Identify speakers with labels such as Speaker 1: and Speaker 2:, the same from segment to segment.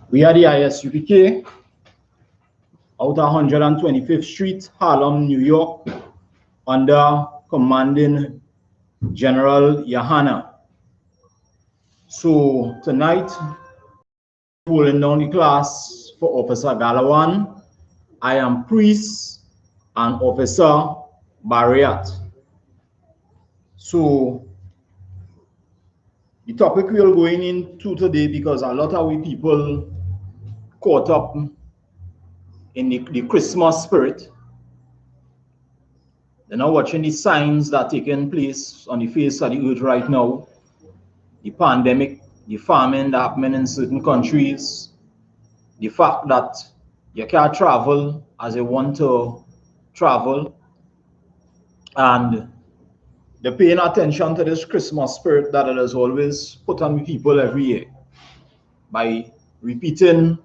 Speaker 1: We are the I.S.U.P.K. out 125th Street, Harlem, New York, under commanding General Yahanna. So tonight, holding down the class for Officer Galawan. I am priest and Officer Barriat. So the topic we are going into today, because a lot of we people caught up in the Christmas spirit. They're now watching the signs that are taking place on the face of the earth right now. The pandemic, the famine that happening in certain countries, the fact that you can't travel as you want to travel, and they're paying attention to this Christmas spirit that it is always put on people every year by repeating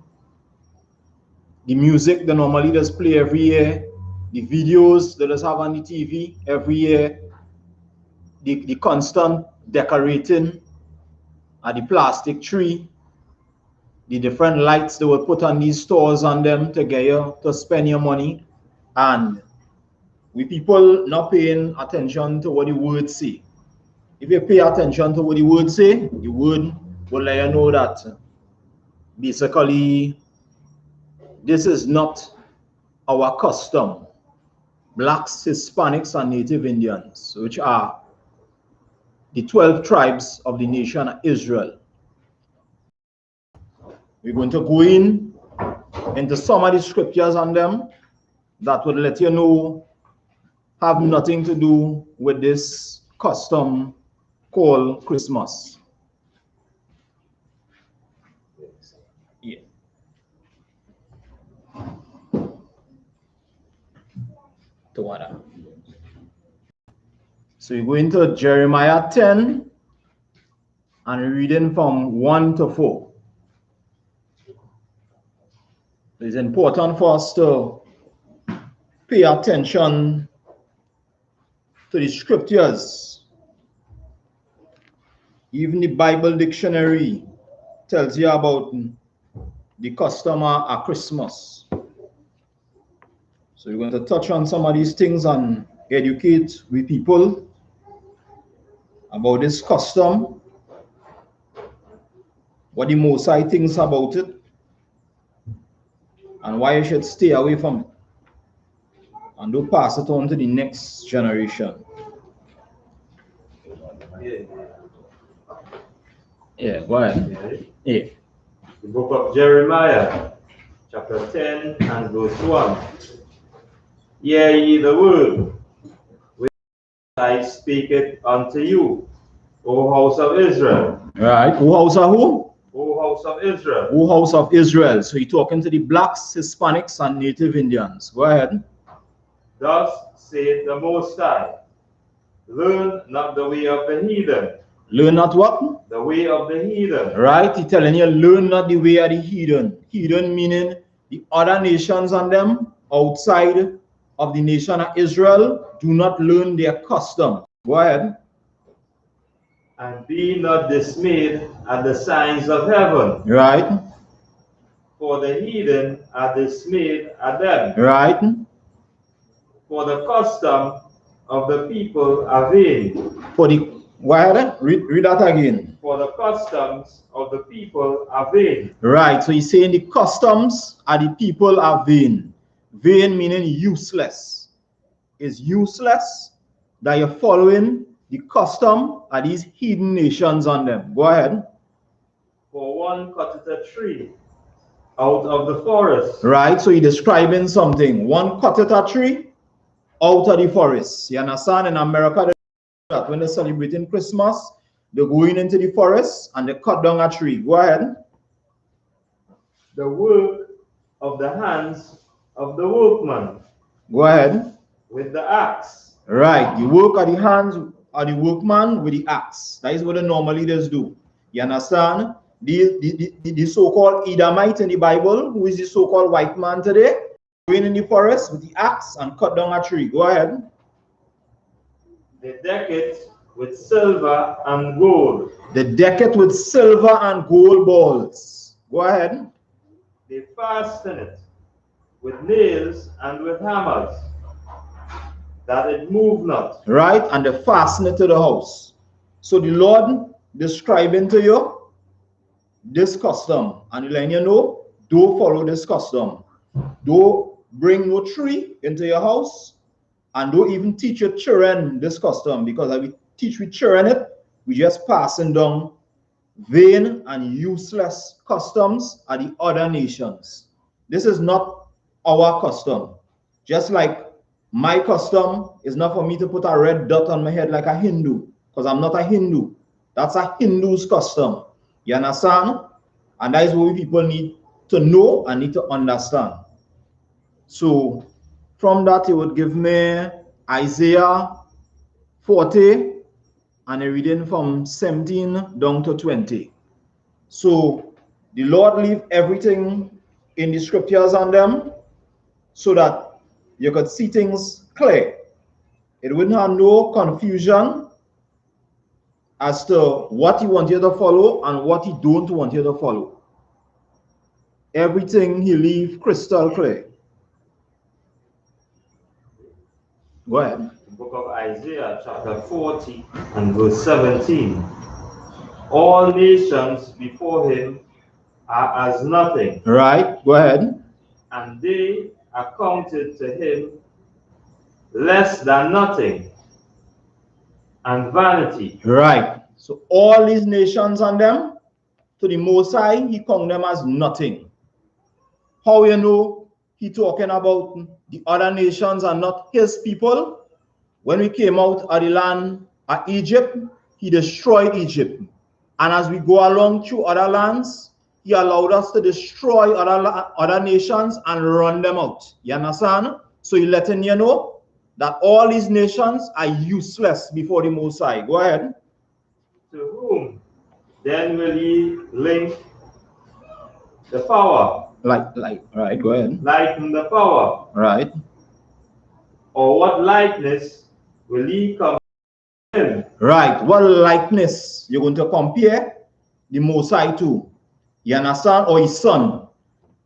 Speaker 1: the music they normally just play every year, the videos they just have on the TV every year, the constant decorating of the plastic tree, the different lights they will put on these stores on them to get you to spend your money, and we people not paying attention to what the words say. If you pay attention to what the words say, the word will let you know that basically this is not our custom. Blacks, Hispanics, and Native Indians, which are the 12 tribes of the nation of Israel. We're going to go into some of the scriptures on them that would let you know have nothing to do with this custom called Christmas. Yeah. So you go into Jeremiah 10 and reading from 1 to 4. It's important for us to pay attention to the scriptures. Even the Bible dictionary tells you about the custom of Christmas. So we're going to touch on some of these things and educate we people about this custom, what the Most High thinks about it, and why you should stay away from it, and don't pass it on to the next generation. Yeah, go ahead. Yeah.
Speaker 2: The book of Jeremiah, chapter 10 and verse 1. Hear ye the word which I speak it unto you, O house of Israel.
Speaker 1: Right. O house of who?
Speaker 2: O house of Israel.
Speaker 1: O house of Israel. So he's talking to the blacks, Hispanics, and Native Indians. Go ahead.
Speaker 2: Thus saith the Most High, learn not the way of the heathen.
Speaker 1: Learn not what?
Speaker 2: The way of the heathen.
Speaker 1: Right? He's telling you, learn not the way of the heathen. Heathen meaning the other nations on them outside of the nation of Israel. Do not learn their custom. Go ahead.
Speaker 2: And be not dismayed at the signs of heaven.
Speaker 1: Right.
Speaker 2: For the heathen are dismayed at them.
Speaker 1: Right.
Speaker 2: For the custom of the people are vain.
Speaker 1: For the what? Read that again.
Speaker 2: For the customs of the people are vain.
Speaker 1: Right. So he's saying the customs of the people are vain. Vain meaning useless. It's useless that you're following the custom of these heathen nations on them. Go ahead.
Speaker 2: For one cutteth a tree out of the forest.
Speaker 1: Right. So he's describing something. One cutteth a tree out of the forest. You understand? In America, that when they're celebrating Christmas, they're going into the forest and they cut down a tree. Go ahead.
Speaker 2: The work of the hands of the workman.
Speaker 1: Go ahead.
Speaker 2: With the axe.
Speaker 1: Right. The work of the hands of the workman with the axe. That is what the normally does do. You understand? The so-called Edomite in the Bible, who is the so-called white man today, going in the forest with the axe and cut down a tree. Go ahead.
Speaker 2: They deck it with silver and gold.
Speaker 1: They deck it with silver and gold balls. Go ahead.
Speaker 2: they fasten it with nails and with hammers, that it move not.
Speaker 1: Right? And they fasten it to the house. So the Lord describing to you this custom, and letting you know, don't follow this custom. Don't bring no tree into your house, and don't even teach your children this custom, because if we teach with children it, we just passing down vain and useless customs of the other nations. This is not our custom. Just like my custom is not for me to put a red dot on my head like a Hindu, because I'm not a Hindu. That's a Hindu's custom. You understand? And that is what people need to know and need to understand. So from that, it would give me Isaiah 40 and a reading from 17 down to 20. So the Lord leave everything in the scriptures on them so that you could see things clear. It wouldn't have no confusion as to what he wants you to follow and what he don't want you to follow. Everything he leave crystal clear. Go ahead.
Speaker 2: The book of Isaiah, chapter 40 and verse 17. All nations before him are as nothing.
Speaker 1: Right, go ahead.
Speaker 2: And they are counted to him less than nothing and vanity.
Speaker 1: Right. So all these nations on them, to the Most High, he count them as nothing. How you know he talking about the other nations and not his people? When we came out of the land of Egypt, he destroyed Egypt. And as we go along through other lands, he allowed us to destroy other nations and run them out. You understand? So he's letting you know that all these nations are useless before the Most High. Go ahead.
Speaker 2: To whom then will ye link the power?
Speaker 1: Right, go ahead.
Speaker 2: Lighten the power.
Speaker 1: Right.
Speaker 2: Or what likeness will ye compare him?
Speaker 1: Right. What likeness you're going to compare the Most High to? You understand? Or his son?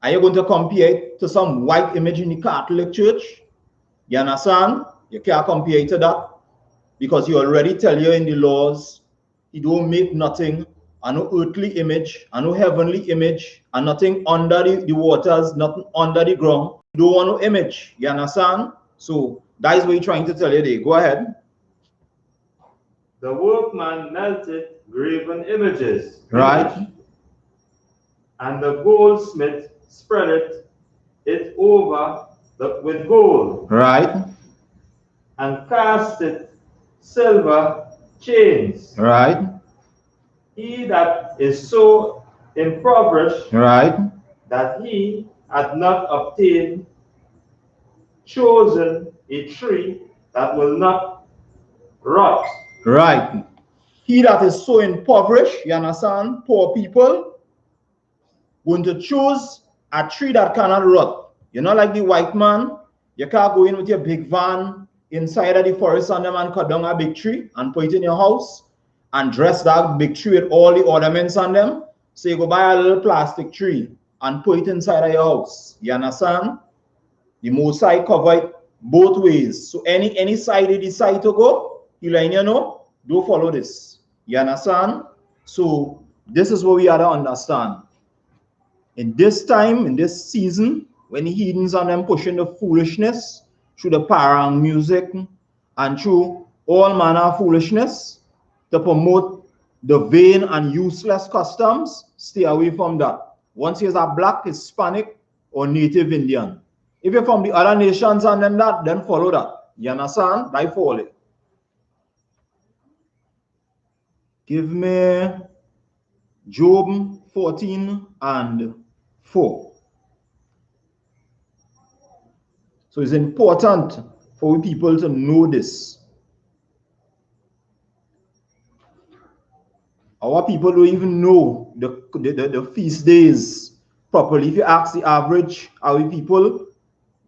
Speaker 1: Are you going to compare it to some white image in the Catholic Church? You understand? You can't compare it to that, because he already tell you in the laws, he don't make nothing, and no earthly image, and no heavenly image, and nothing under the waters, nothing under the ground. You don't want no image. You understand? So that is what he's trying to tell you there. Go ahead.
Speaker 2: The workman melted graven images.
Speaker 1: Right.
Speaker 2: And the goldsmith spreadeth it over with gold.
Speaker 1: Right.
Speaker 2: And casteth silver chains.
Speaker 1: Right.
Speaker 2: He that is so impoverished,
Speaker 1: Right,
Speaker 2: that he had not obtained, chosen a tree that will not rot.
Speaker 1: right. He that is so impoverished, you understand, poor people, going to choose a tree that cannot rot. You're not like the white man. You can't go in with your big van inside of the forest and them and cut down a big tree and put it in your house and dress that big tree with all the ornaments on them. So you go buy a little plastic tree and put it inside of your house. You understand? The Most High cover it both ways. So any side you decide to go, he let you know, don't follow this. You understand? So this is what we have to understand. In this time, in this season, when the heathens and them pushing the foolishness through the parang music and through all manner of foolishness to promote the vain and useless customs, stay away from that. Once you're a black, Hispanic, or Native Indian. If you're from the other nations and that, then follow that. You understand? I follow it. Give me Job 14 and 4. So it's important for people to know this. Our people don't even know the feast days properly. If you ask the average our people,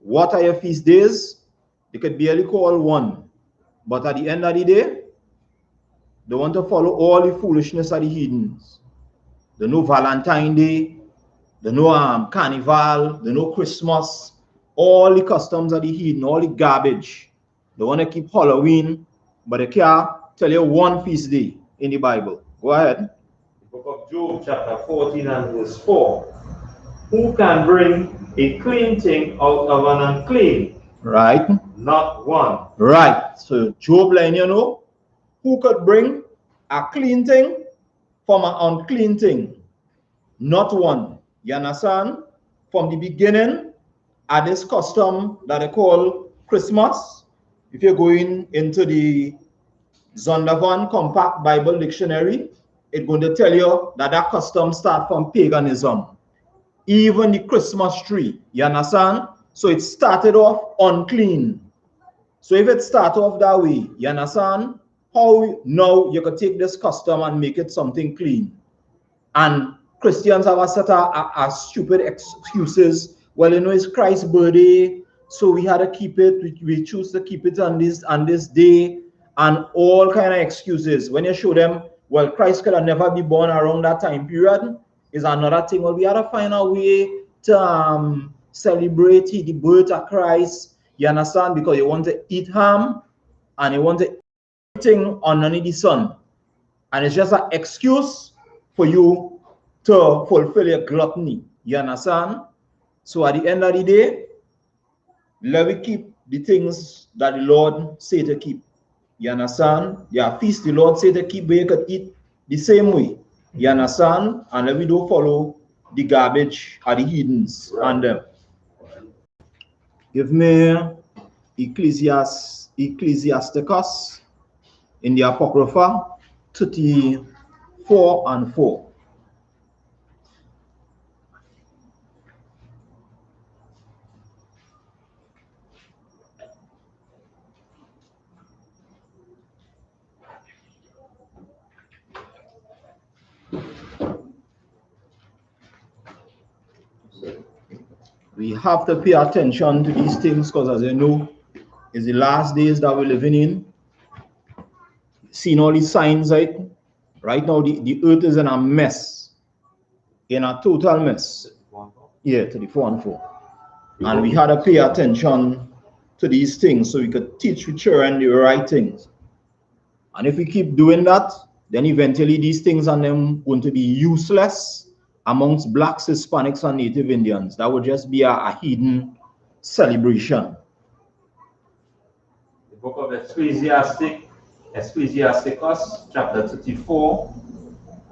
Speaker 1: what are your feast days? They could barely call one. But at the end of the day, they want to follow all the foolishness of the heathens. They know Valentine Day, They know carnival, they know Christmas, all the customs of the heathen, all the garbage. They want to keep Halloween, but they can't tell you one feast day in the Bible. Go ahead.
Speaker 2: The book of Job, chapter 14 and verse 4. Who can bring a clean thing out of an unclean?
Speaker 1: Right.
Speaker 2: Not one.
Speaker 1: Right. So Job line, you know, who could bring a clean thing from an unclean thing? Not one. You understand? From the beginning, at this custom that they call Christmas, if you're going into the Zondervan Compact Bible Dictionary, it's going to tell you that that custom starts from paganism. Even the Christmas tree, you understand? So it started off unclean. So if it started off that way, you understand? How now you could take this custom and make it something clean. And Christians have a set of stupid excuses. Well, you know, it's Christ's birthday, so we had to keep it. We choose to keep it on this day, and all kind of excuses. When you show them, well, Christ could have never be born around that time period, is another thing. Well, we had to find a way to celebrate the birth of Christ. You understand? Because you want to eat ham, and you want to eat everything underneath the sun, and it's just an excuse for you to fulfill your gluttony. You understand? So at the end of the day, let me keep the things that the Lord say to keep. You understand? Your feast the Lord say to keep, where you could eat the same way. You understand? And let me don't follow the garbage of the heathens and them. Give me Ecclesiasticus in the Apocrypha 34 and 4. We have to pay attention to these things because, as you know, it's the last days that we're living in. Seeing all these signs, right now, the earth is in a mess, in a total mess. Yeah, 34 and 4. And we had to pay attention to these things so we could teach the children the right things. And if we keep doing that, then eventually these things are them going to be useless amongst blacks, Hispanics, and Native Indians. That would just be a hidden celebration.
Speaker 2: The book of Ecclesiasticus, chapter 34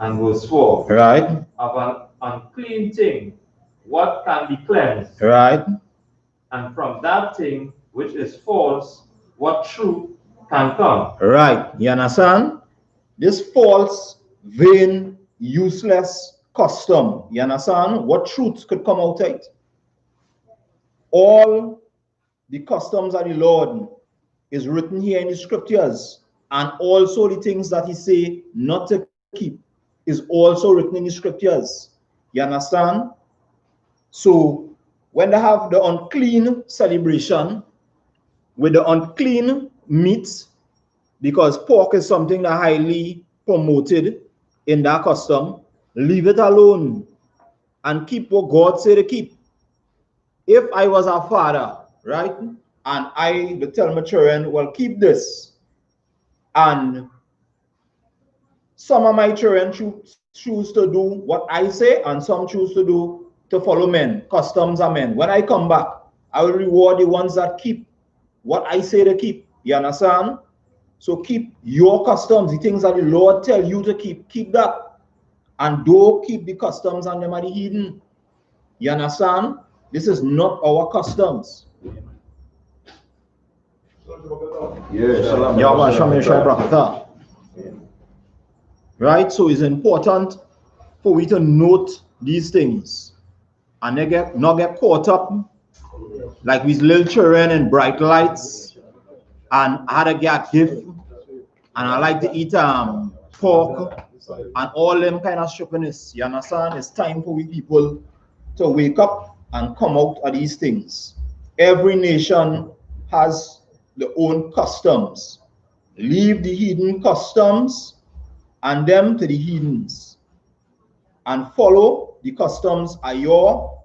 Speaker 2: and verse 4.
Speaker 1: Right.
Speaker 2: Of an unclean thing, what can be cleansed?
Speaker 1: Right.
Speaker 2: And from that thing which is false, what truth can come?
Speaker 1: Right. You understand? This false, vain, useless custom. You understand? What truth could come out of it? All the customs of the Lord is written here in the scriptures, and also the things that he say not to keep is also written in the scriptures. You understand? So when they have the unclean celebration with the unclean meat, because pork is something that highly promoted in that custom, leave it alone and keep what God said to keep. If I was a father, right, and I would tell my children, well, keep this, and some of my children choose to do what I say, and some choose to follow men, customs of men. When I come back, I will reward the ones that keep what I say to keep. You understand? So keep your customs, the things that the Lord tell you to keep that. And don't keep the customs and them are the hidden. You understand? This is not our customs. Right? So it's important for we to note these things and not get caught up like with little children and bright lights and how to get gift, and I like to eat pork and all them kind of stupidness. You understand? It's time for we people to wake up and come out of these things. Every nation has their own customs. Leave the heathen customs and them to the heathens, and follow the customs are your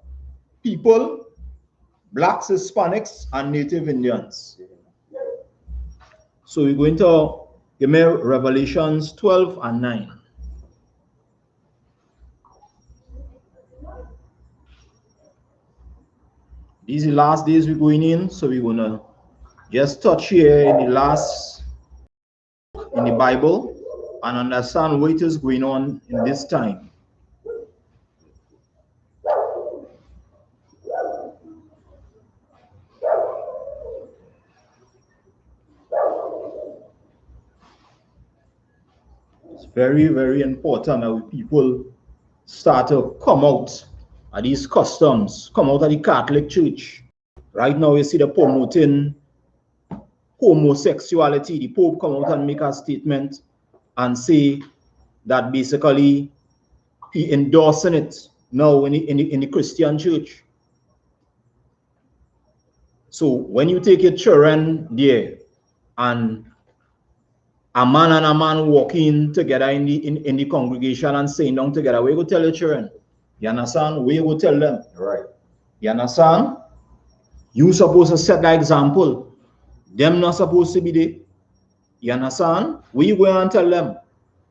Speaker 1: people, blacks, Hispanics, and Native Indians. So we're going to give me Revelations 12 and 9. These are the last days we're going in, so we're going to just touch here in the last in the Bible and understand what is going on in this time. It's very, very important that people start to come out of these customs, come out of the Catholic Church. Right now, you see the promoting homosexuality. The Pope come out and make a statement and say that basically he endorsing it now in the Christian church. So when you take your children there and a man walking together in the congregation and saying down together, where you go tell your children? You understand? Where you go tell them?
Speaker 2: Right.
Speaker 1: You understand? You supposed to set the example. Them not supposed to be there. You understand? Where you go and tell them?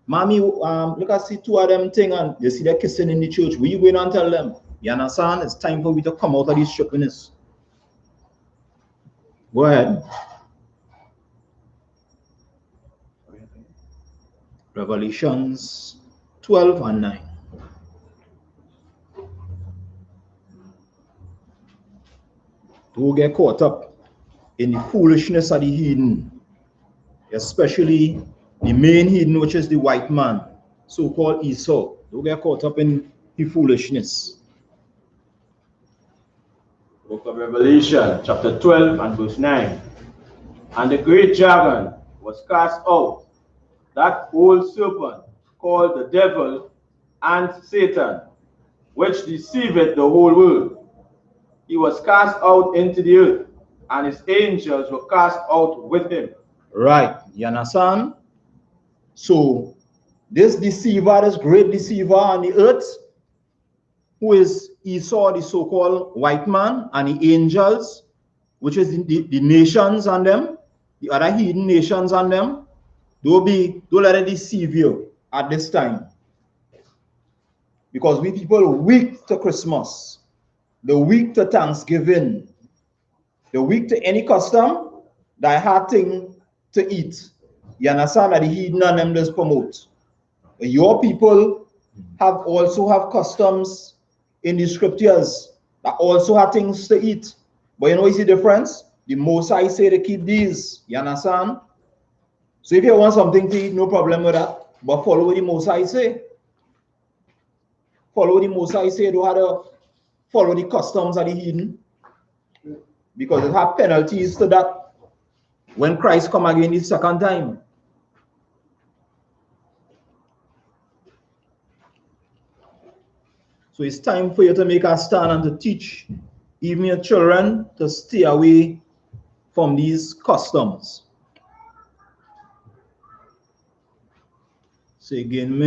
Speaker 1: Mommy, look, I see two of them thing and you see they're kissing in the church. Where you going and tell them? You understand? It's time for we to come out of this stupidness. Go ahead. Revelations 12 and 9. Don't get caught up in the foolishness of the heathen, especially the main heathen, which is the white man, so-called Esau. Don't get caught up in the foolishness.
Speaker 2: Book of Revelation, chapter 12 and verse 9. And the great dragon was cast out, that old serpent called the devil and Satan, which deceiveth the whole world. He was cast out into the earth, and his angels were cast out with him.
Speaker 1: Right, you understand? So this deceiver, this great deceiver on the earth, who is Esau, the so-called white man, and the angels, which is the nations and them, the other hidden nations and them, don't let it deceive you at this time. Because we people weak to Christmas, the weak to Thanksgiving, the weak to any custom, that hard thing to eat. You understand that the hidden and them does promote. Your people also have customs in the scriptures that also have things to eat. But you know what's the difference? The Most High say to keep these. You understand? So if you want something to eat, no problem with that. But follow what the Most High say. Follow what the Most High say. Don't have to follow the customs of the hidden. Because it have penalties to that when Christ come again the second time. So it's time for you to make a stand and to teach even your children to stay away from these customs. So again,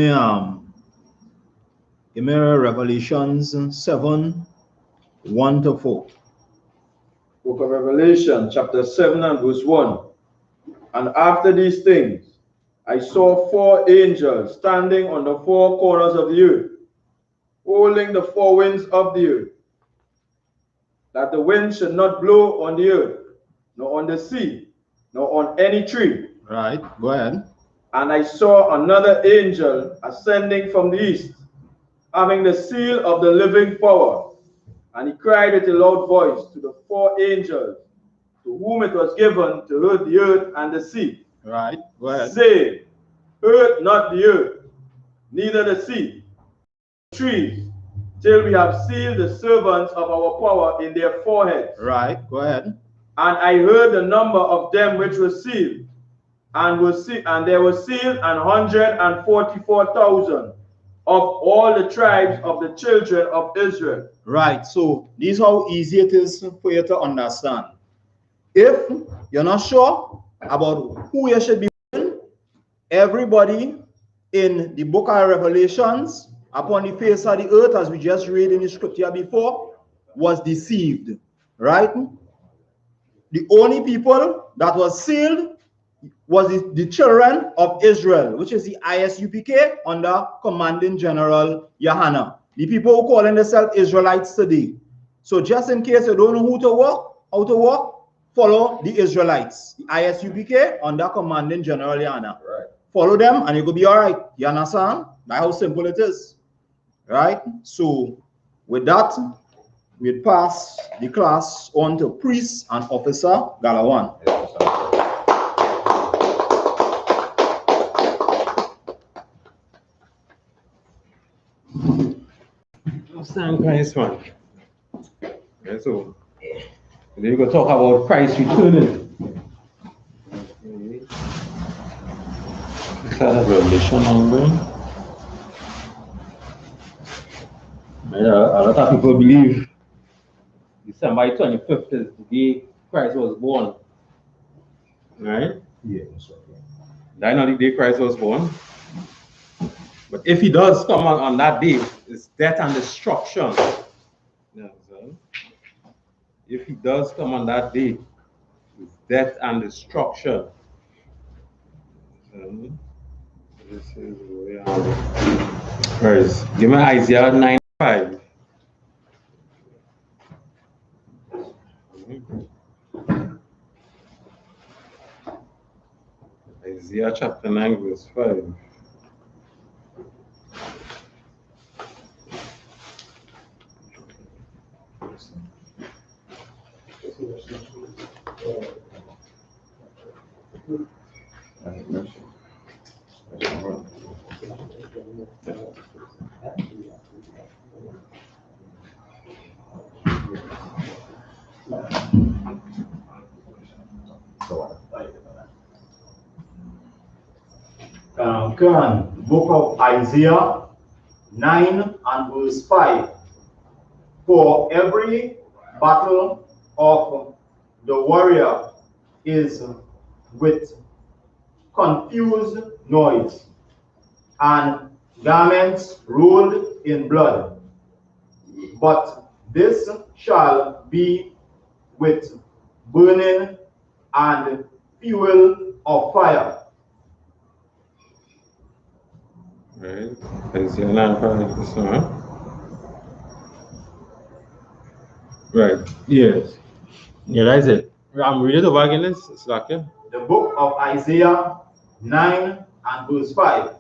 Speaker 1: give me Revelations 7, 1 to 4.
Speaker 2: Book of Revelation, chapter 7 and verse 1. And after these things, I saw 4 angels standing on the 4 corners of the earth, holding the 4 winds of the earth, that the wind should not blow on the earth, nor on the sea, nor on any tree.
Speaker 1: Right, go ahead.
Speaker 2: And I saw another angel ascending from the east, having the seal of the living power. And he cried with a loud voice to the 4 angels, to whom it was given to hurt the earth and the sea.
Speaker 1: Right, go ahead.
Speaker 2: Saying, hurt not the earth, neither the sea, trees, till we have sealed the servants of our power in their foreheads.
Speaker 1: Right, go ahead.
Speaker 2: And I heard the number of them which were sealed, and there were sealed 144,000 of all the tribes of the children of Israel.
Speaker 1: Right, so this is how easy it is for you to understand. If you're not sure about who you should be with, everybody in the book of Revelations upon the face of the earth, as we just read in the scripture before, was deceived, right? The only people that was sealed was the children of Israel, which is the I.S.U.P.K under Commanding General Yahanna. The people who calling themselves Israelites today. So just in case you don't know how to walk, follow the Israelites, the I.S.U.P.K under Commanding General Yahanna. Right. Follow them and you will be all right. You understand? That's how simple it is. Right? So with that, we'll pass the class on to Priest and Officer Galawan.
Speaker 3: Thank Christ, man. Okay, so we're going to talk about Christ returning. Revelation ongoing. A lot of people believe December 25th is the day Christ was born. Right?
Speaker 1: Yeah.
Speaker 3: That's not the day Christ was born. But if he does come on that day, it's death and destruction. Yeah, so if he does come on that day, it's death and destruction. This is where is give me Isaiah 9:5. Isaiah chapter 9, verse 5.
Speaker 1: Book of Isaiah 9 and verse 5. For every battle of the warrior is with confused noise, and garments rolled in blood. But this shall be with burning and fuel of fire.
Speaker 3: Right. Isaiah 9:5. Right. Yes. Yeah, that's it. I'm reading over again. It's like
Speaker 1: The book of Isaiah 9 and verse 5.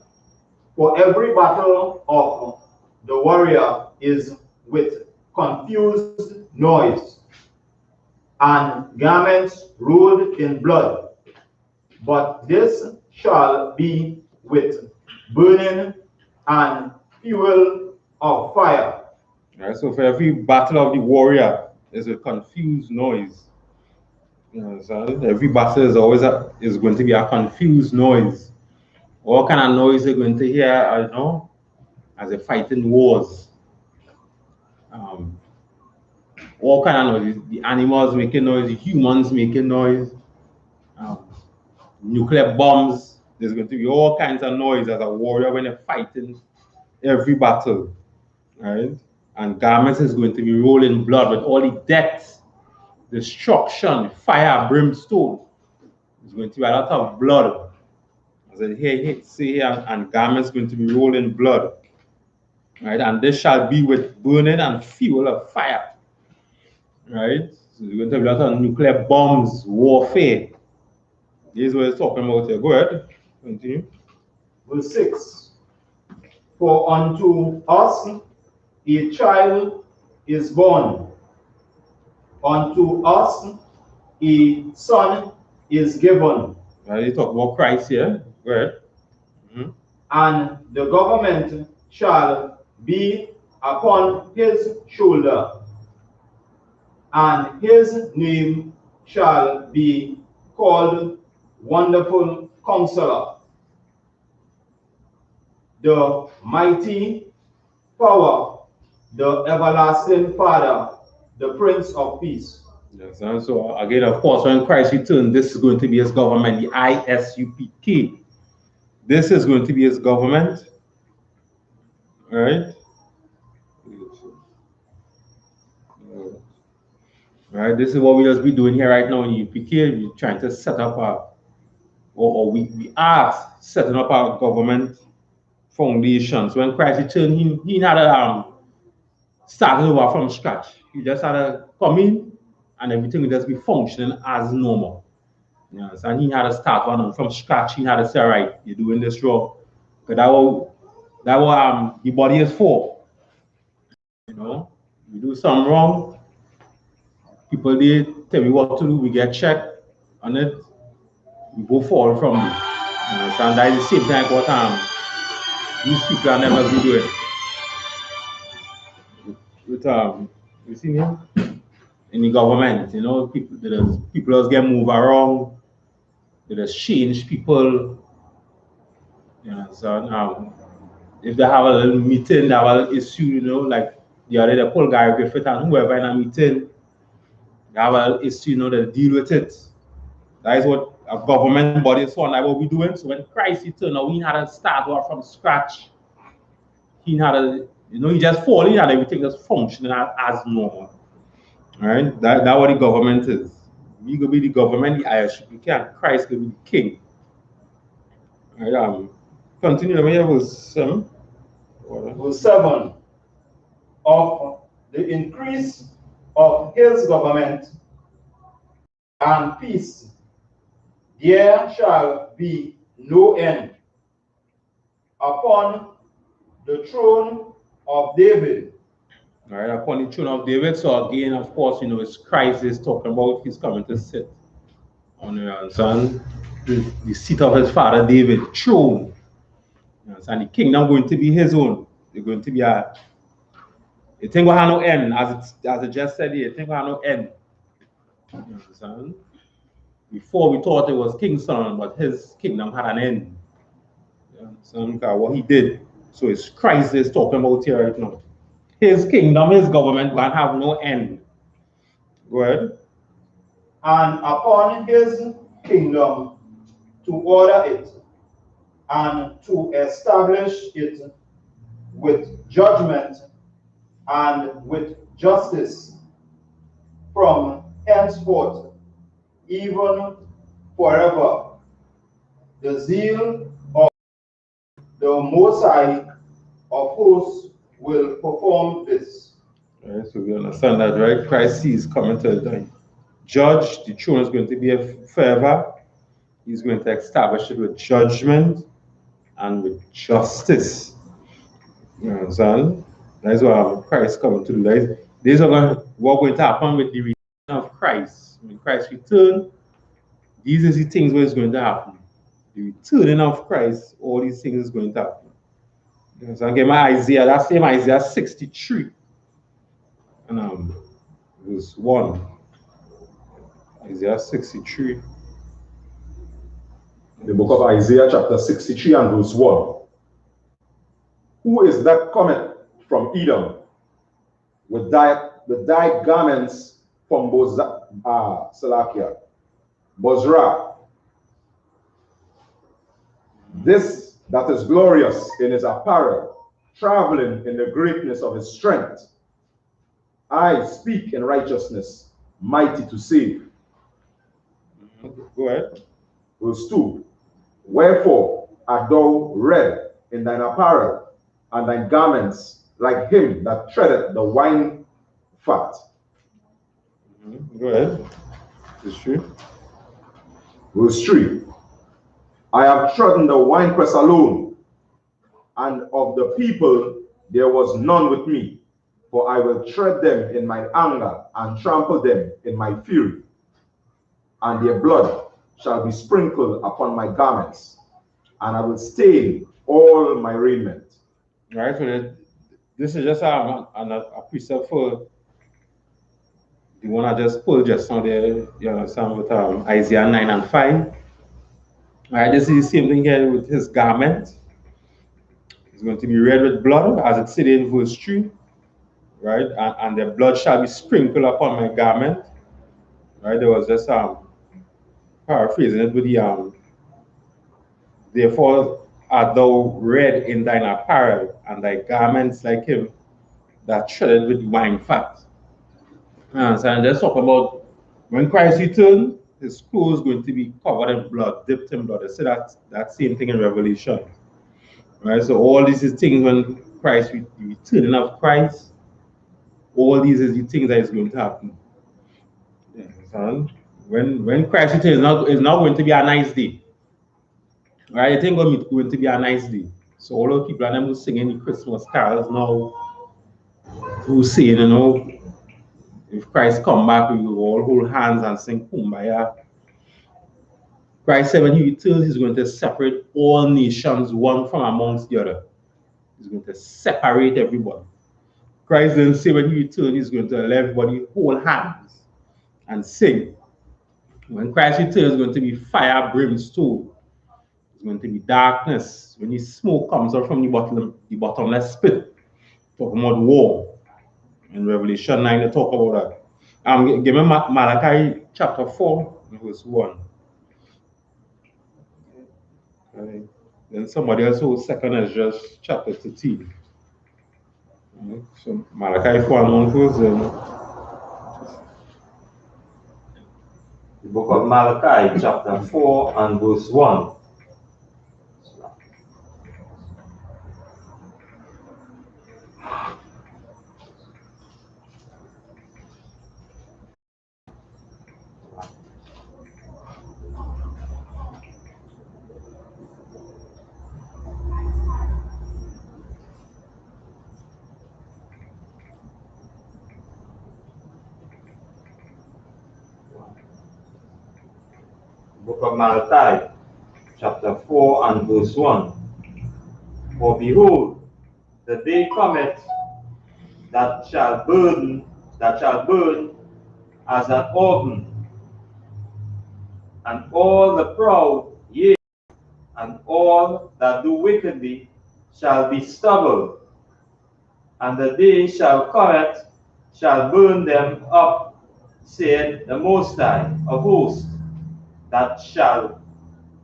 Speaker 1: For every battle of the warrior is with confused noise, and garments rolled in blood. But this shall be with burning and fuel of fire.
Speaker 3: Right. So for every battle of the warrior is a confused noise. You know, so every battle is always is going to be a confused noise. What kind of noise you're going to hear, I know, as a fighting wars. All kind of noise. The animals making noise, the humans making noise, nuclear bombs. There's going to be all kinds of noise as a warrior when they're fighting every battle, right? And garments is going to be rolling blood with all the death, destruction, fire, brimstone. There's going to be a lot of blood. As I say here, and garments going to be rolling blood, right? And this shall be with burning and fuel of fire, right? So there's going to be a lot of nuclear bombs, warfare. This is what it's talking about here. Go ahead, continue.
Speaker 1: Verse 6. For unto us a child is born, unto us a son is given.
Speaker 3: Right, you talk about Christ here. Go ahead.
Speaker 1: And the government shall be upon his shoulder, and his name shall be called Wonderful Counselor, the Mighty Power, the Everlasting Father, the Prince of Peace.
Speaker 3: Yes, and so again, of course, when Christ returns, this is going to be his government, the I.S.U.P.K. This is going to be his government, Right? Right, this is what we just be doing here right now in UPK. We're trying to set up we are setting up our government foundations. When Christ returned, he had a started over from scratch. He just had to come in and everything would just be functioning as normal. Yes, and he had to start from scratch. He had to say, all right, you're doing this wrong. Because that what the body is for. You know, you do something wrong, people they tell me what to do, we get checked on it, we go forward from it. You understand? That is the same thing what these people are never be doing. With you see me? In the government, you know, people just get moved around, they just change people. You know, so if they have a little meeting, they have a little issue, you know, like the other day, Paul Gary Griffith and whoever in a meeting, they have a little issue, you know, they deal with it. That is what a government body is for, like what we're doing. So when Christ returned, we had to start from scratch. He had to, you know, he just fall in and everything just functioning as normal. All right, that's what the government is. We gonna be the government, the I.S.U.P.K, and Christ gonna be the king. All right, continue. Let me hear verse 7.
Speaker 1: Verse 7. Of the increase of his government and peace, there shall be no end upon the throne of David.
Speaker 3: All right, upon the throne of David. So again, of course, you know, it's Christ is talking about he's coming to sit on the seat of his father David, throne. And the kingdom going to be his own. It's going to be it ain't gonna have no end, as it just said here, it ain't gonna have no end. You understand? Before we thought it was King Solomon, but his kingdom had an end. You understand? Because what he did. So it's Christ is talking about here right now. His kingdom, his government will have no end. Go ahead.
Speaker 1: And upon his kingdom to order it and to establish it with judgment and with justice from henceforth, even forever. The zeal of the Most High of hosts will perform this.
Speaker 3: All right, so we understand that, right? Christ is coming to judge. The throne is going to be forever. He's going to establish it with judgment and with justice. You understand? That's what Christ coming to do. These are what going to happen with the return of Christ. When Christ return, these are the things what is going to happen. The returning of Christ, all these things is going to happen. So I get my Isaiah, that same Isaiah 63. And verse 1. Isaiah 63.
Speaker 4: The book of Isaiah chapter 63 and verse 1. Who is that cometh from Edom with dyed garments from Bozrah? This that is glorious in his apparel, traveling in the greatness of his strength. I speak in righteousness, mighty to save.
Speaker 3: Go ahead.
Speaker 4: Verse 2. Wherefore art thou red in thine apparel, and thy garments like him that treadeth the wine fat?
Speaker 3: Go ahead. It's true.
Speaker 4: Verse 3. I have trodden the winepress alone, and of the people there was none with me. For I will tread them in my anger, and trample them in my fury. And their blood shall be sprinkled upon my garments, and I will stain all my raiment.
Speaker 3: All right, so this is just a precept for the one I just pulled just now there, you understand, with Isaiah 9 and 5. All right, this is the same thing here with his garment. It's going to be red with blood, as it said in verse 3. Right, and the blood shall be sprinkled upon my garment. Right, there was just paraphrasing it with the therefore art thou red in thine apparel, and thy garments like him that shredded with wine fat. So I just talk about when Christ returned, his clothes going to be covered in blood, dipped in blood. I say that same thing in Revelation. Right? So all these is things when Christ returning of Christ, all these is the things that is going to happen. Yeah, when Christ returns, it's not going to be a nice day. Right? It ain't going to be a nice day. So all the people and them who singing the Christmas carols now, who saying, you know, if Christ come back, we will all hold hands and sing Kumbaya. Christ said when he returns, he's going to separate all nations, one from amongst the other. He's going to separate everybody. Christ didn't say when he returns, he's going to let everybody hold hands and sing. When Christ returns, it's going to be fire, brimstone. It's going to be darkness. When the smoke comes out from the bottomless pit, talking about war. In Revelation 9, they talk about that. Give me Malachi chapter 4, verse 1. Okay. Then somebody else who second is just chapter 13. Okay. So Malachi 4 and 1 goes in.
Speaker 2: The book of Malachi, chapter 4 and verse 1. Book of Malachi, chapter 4 and verse 1. For behold, the day cometh that shall burn as an oven, and all the proud, yea, and all that do wickedly shall be stubble. And the day shall cometh, shall burn them up, said the Most High of hosts, that shall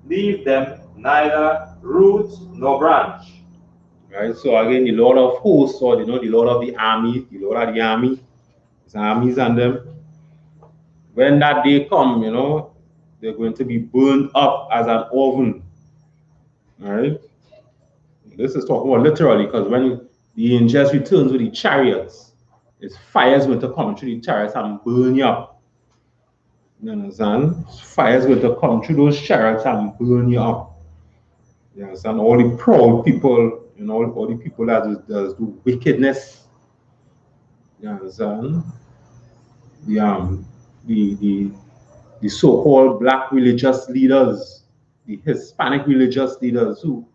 Speaker 2: leave them neither root nor branch.
Speaker 3: Right, so again, the Lord of hosts, or the Lord of the army, the Lord of the army, his armies and them. When that day come, they're going to be burned up as an oven. All right. This is talking about literally, because when the angels returns with the chariots, it's fire is going to come through the chariots and burn you up. You understand? Fire is going to come through those chariots and burn you up. You understand? All the proud people, all the people that does do wickedness. You understand? The so-called black religious leaders, the Hispanic religious leaders who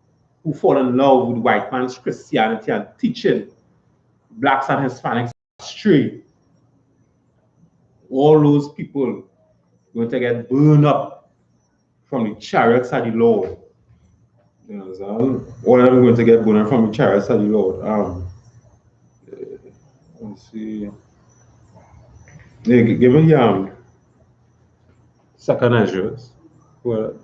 Speaker 3: fall in love with white man's Christianity and teaching blacks and Hispanics astray. All those people going to get burned up from the chariots of the Lord. You know, so all of them going to get burned up from the chariots of the Lord. Let's see. Yeah, give me second Ezra's. Well,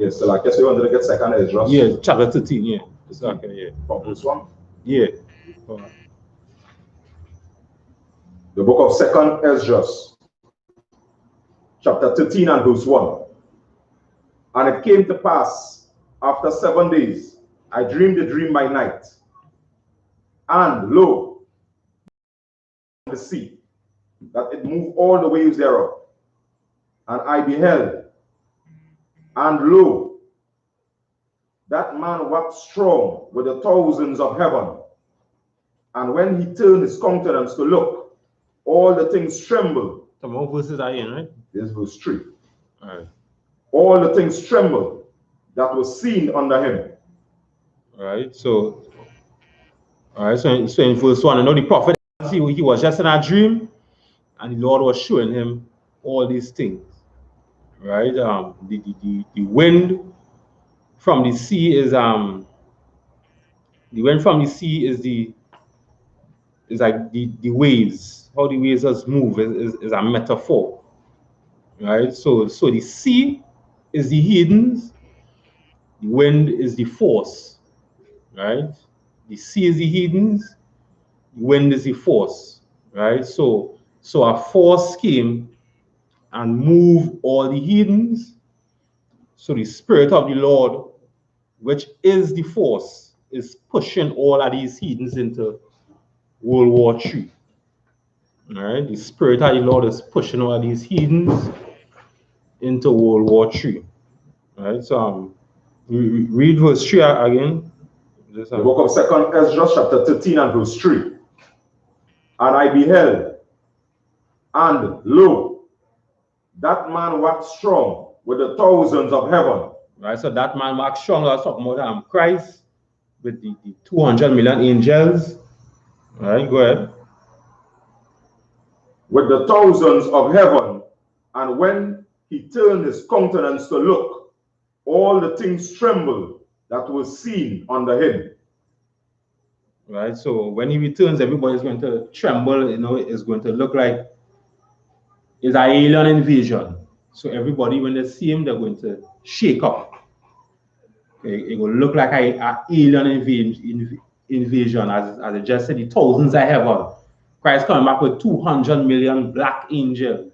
Speaker 4: Yes, so I guess you wanted to get second Ezra.
Speaker 3: yeah, chapter 13, yeah. Exactly, yeah.
Speaker 4: From this one?
Speaker 3: Yeah.
Speaker 4: The book of second Ezra, chapter 13 and verse 1. And it came to pass, after 7 days, I dreamed a dream by night. And lo, the sea, that it moved all the waves thereof. And I beheld, and lo, that man waxed strong with the thousands of heaven. And when he turned his countenance to look, all the things trembled.
Speaker 3: Some more verses are in, right?
Speaker 4: This verse 3.
Speaker 3: All right.
Speaker 4: All the things trembled that was seen under him.
Speaker 3: All right. So in verse 1, the prophet, he was just in a dream, and the Lord was showing him all these things. Right? The wind from the sea is The wind from the sea is like the waves. How the waves just move is a metaphor, right? So the sea is the heathens, the wind is the force, right? The sea is the heathens, the wind is the force, right? So a force came and moved all the heathens. So the Spirit of the Lord, which is the force, is pushing all of these heathens into World War III. All right, the Spirit of the Lord is pushing all of these heathens into World War III. All right, so read verse 3 again.
Speaker 4: The book of 2nd Ezra, chapter 13 and verse 3. And I beheld, and lo, that man waxed strong with the thousands of heaven.
Speaker 3: Right, so that man waxed strong, I was talking about Christ with the 200 million angels. All right, go ahead.
Speaker 4: With the thousands of heaven, and when he turned his countenance to look, all the things trembled that was seen under him.
Speaker 3: Right, so when he returns, everybody's going to tremble, you know, it's going to look like it's an alien invasion. So everybody, when they see him, they're going to shake up. Okay, it will look like an alien invasion, as I just said, the thousands of heaven. Christ coming back with 200 million black angels,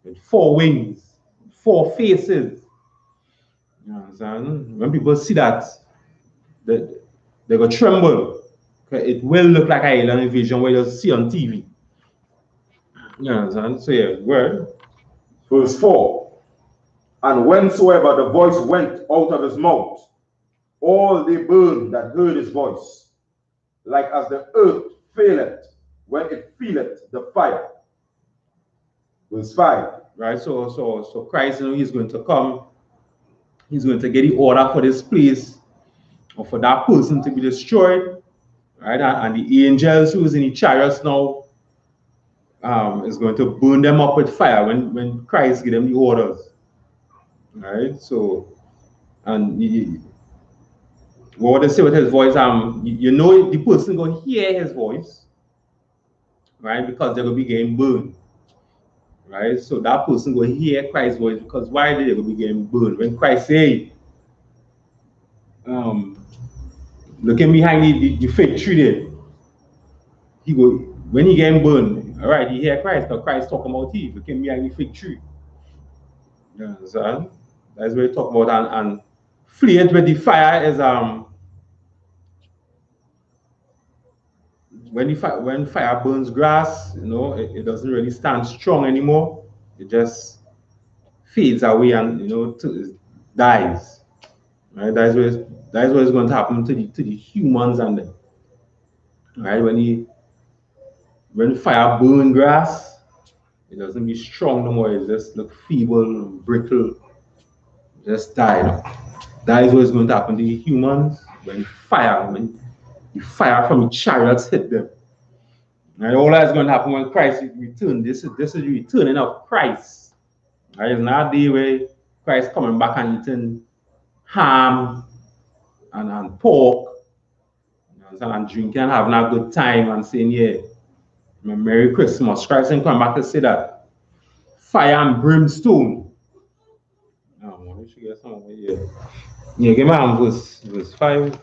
Speaker 3: with 4 wings, 4 faces. You understand? When people see that, they go tremble. Okay, it will look like an alien invasion where you see on TV. You understand? So yeah, word.
Speaker 4: Verse 4. And whensoever the voice went out of his mouth, all they burned that heard his voice, like as the earth faileth when it feeleth the fire. Verse 5.
Speaker 3: Right, so Christ, you know, he's going to come. He's going to get the order for this place, or for that person to be destroyed, right? And the angels who is in the chariots now is going to burn them up with fire when Christ give them the orders, right? So, and what they say with his voice, you know, the person going to hear his voice, right? Because they're going to be getting burned, right? So that person going to hear Christ's voice, because why they going to be getting burned? When Christ say, looking behind the fig tree there, he go, when he getting burned, all right, he hear Christ, but Christ talking about he looking behind the fig tree. You understand? That's what he talk about, and flamed with the fire is when fire burns grass, you know, it doesn't really stand strong anymore. It just fades away and, you know, dies. Right? That's what is going to happen to the humans and them. Right? When fire burn grass, it doesn't be strong no more. It just look feeble, brittle, just die now. That is what is going to happen to the humans when the fire from the chariots hit them. And all that is going to happen when Christ returns. This is the returning of Christ. Right? It's not a day where Christ coming back and eating ham and pork, and drinking and having a good time and saying, yeah, Merry Christmas. Christ ain't coming back to say that. Fire and brimstone. Oh, we should get some over here. Yeah, give me verse 5.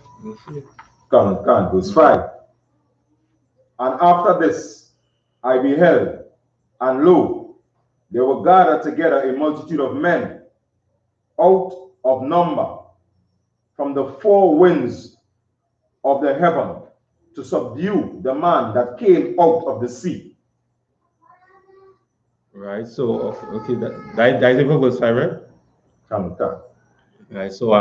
Speaker 4: Come, verse 5. And after this I beheld, and lo, there were gathered together a multitude of men out of number from the 4 winds of the heaven to subdue the man that came out of the sea.
Speaker 3: Right, so okay, that is even verse 5, right?
Speaker 4: Come.
Speaker 3: Right, so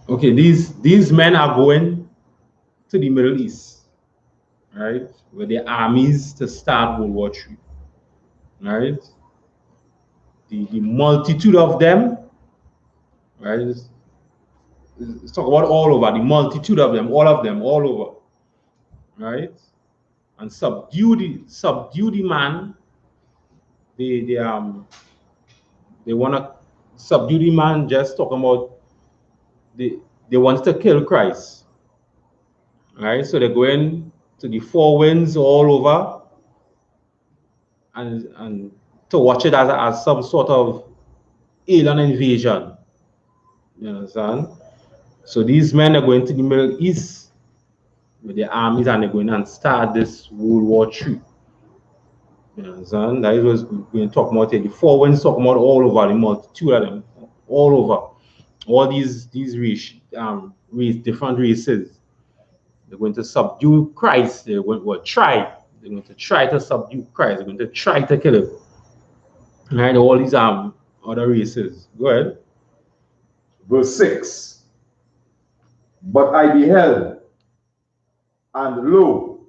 Speaker 3: okay, these men are going to the Middle East, right, with their armies to start World War III. Right, the multitude of them, right? Let's talk about all over, the multitude of them, all over, right? And subdue the man. They want to subdue the man. Just talking about they wanted to kill Christ. Right? So they're going to the four winds all over and to watch it as some sort of alien invasion. You understand? So these men are going to the Middle East with their armies and they're going and start this World War III. You understand? That is what we're talking about here. The four winds talking about all over, the multitude of them, all over. All these different races. They're going to subdue Christ. They're going to try. They're going to try to subdue Christ. They're going to try to kill him. Right? All these other races. Go ahead.
Speaker 4: Verse 6. But I beheld, and lo,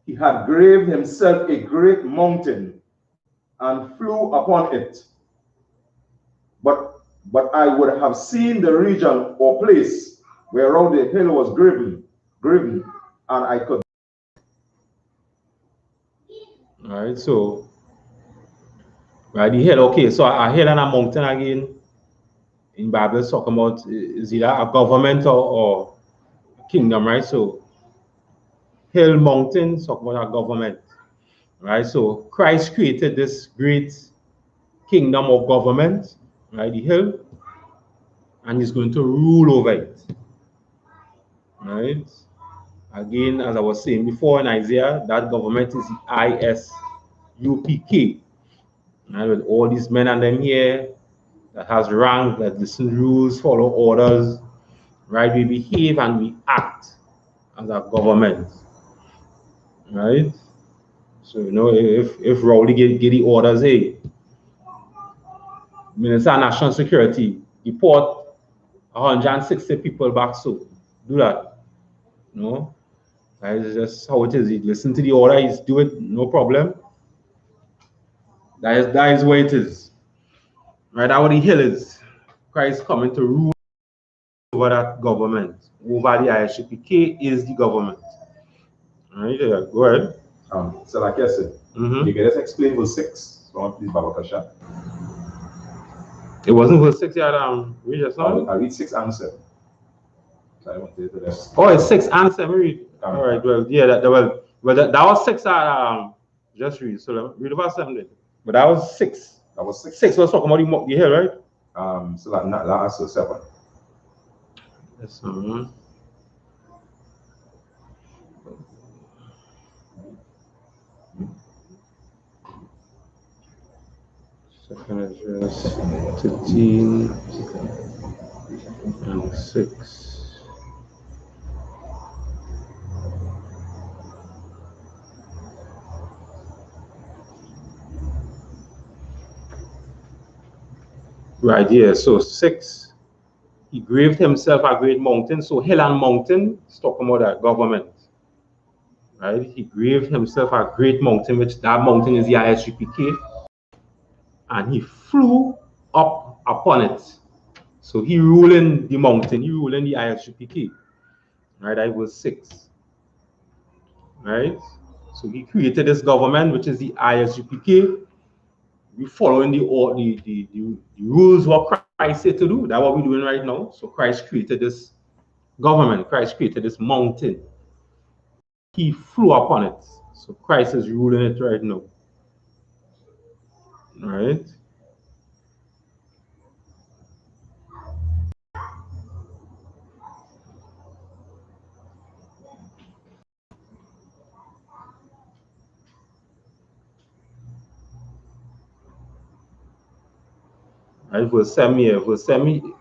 Speaker 4: he had graved himself a great mountain, and flew upon it. But I would have seen the region or place whereof the hill was graven, and I could.
Speaker 3: All right, so right, the hill. Okay, so a hill and a mountain again. In Bible, it's talking about is either a government or a kingdom, right? So hill, mountain, talking about a government, right? So Christ created this great kingdom of government, right? The hill, and he's going to rule over it, right? Again, as I was saying before in Isaiah, that government is the I.S.U.P.K, right? With all these men and them here that has rank, that listen rules, follow orders, right? We behave and we act as a government, right? So you know, if Rowley get the orders, hey, Minister of National Security, deport 160 people back, so do that. You know, that is just how it is. You listen to the order, you do it, no problem. That is where it is. Right, how the hill is. Christ coming to rule over that government. Over the I.S.U.P.K is the government. All right, yeah, go ahead.
Speaker 4: So like I said, you can just explain verse 6. So please, Babakasha.
Speaker 3: It wasn't verse 6 yet, read just now?
Speaker 4: I read 6 and 7. So I want to
Speaker 3: oh, it's 6 and 7, read. All right, well, yeah, that was 6 just read. So read about 7 then. But that was 6.
Speaker 4: That was 6.
Speaker 3: 6 was talking about the hill, right?
Speaker 4: So that's 7.
Speaker 3: Yes, Second address 15 and 6. Right, yeah, so 6, he graved himself a great mountain. So hill and mountain is talking about that government. Right, he graved himself a great mountain, which that mountain is the I.S.U.P.K, and he flew up upon it. So he ruling the mountain, he ruling the I.S.U.P.K. Right, that was 6. Right, so he created this government, which is the I.S.U.P.K. We following the rules what Christ said to do. That's what we're doing right now. So Christ created this government. Christ created this mountain. He flew upon it. So Christ is ruling it right now. All right. Right, verse 7 here. Verse 7,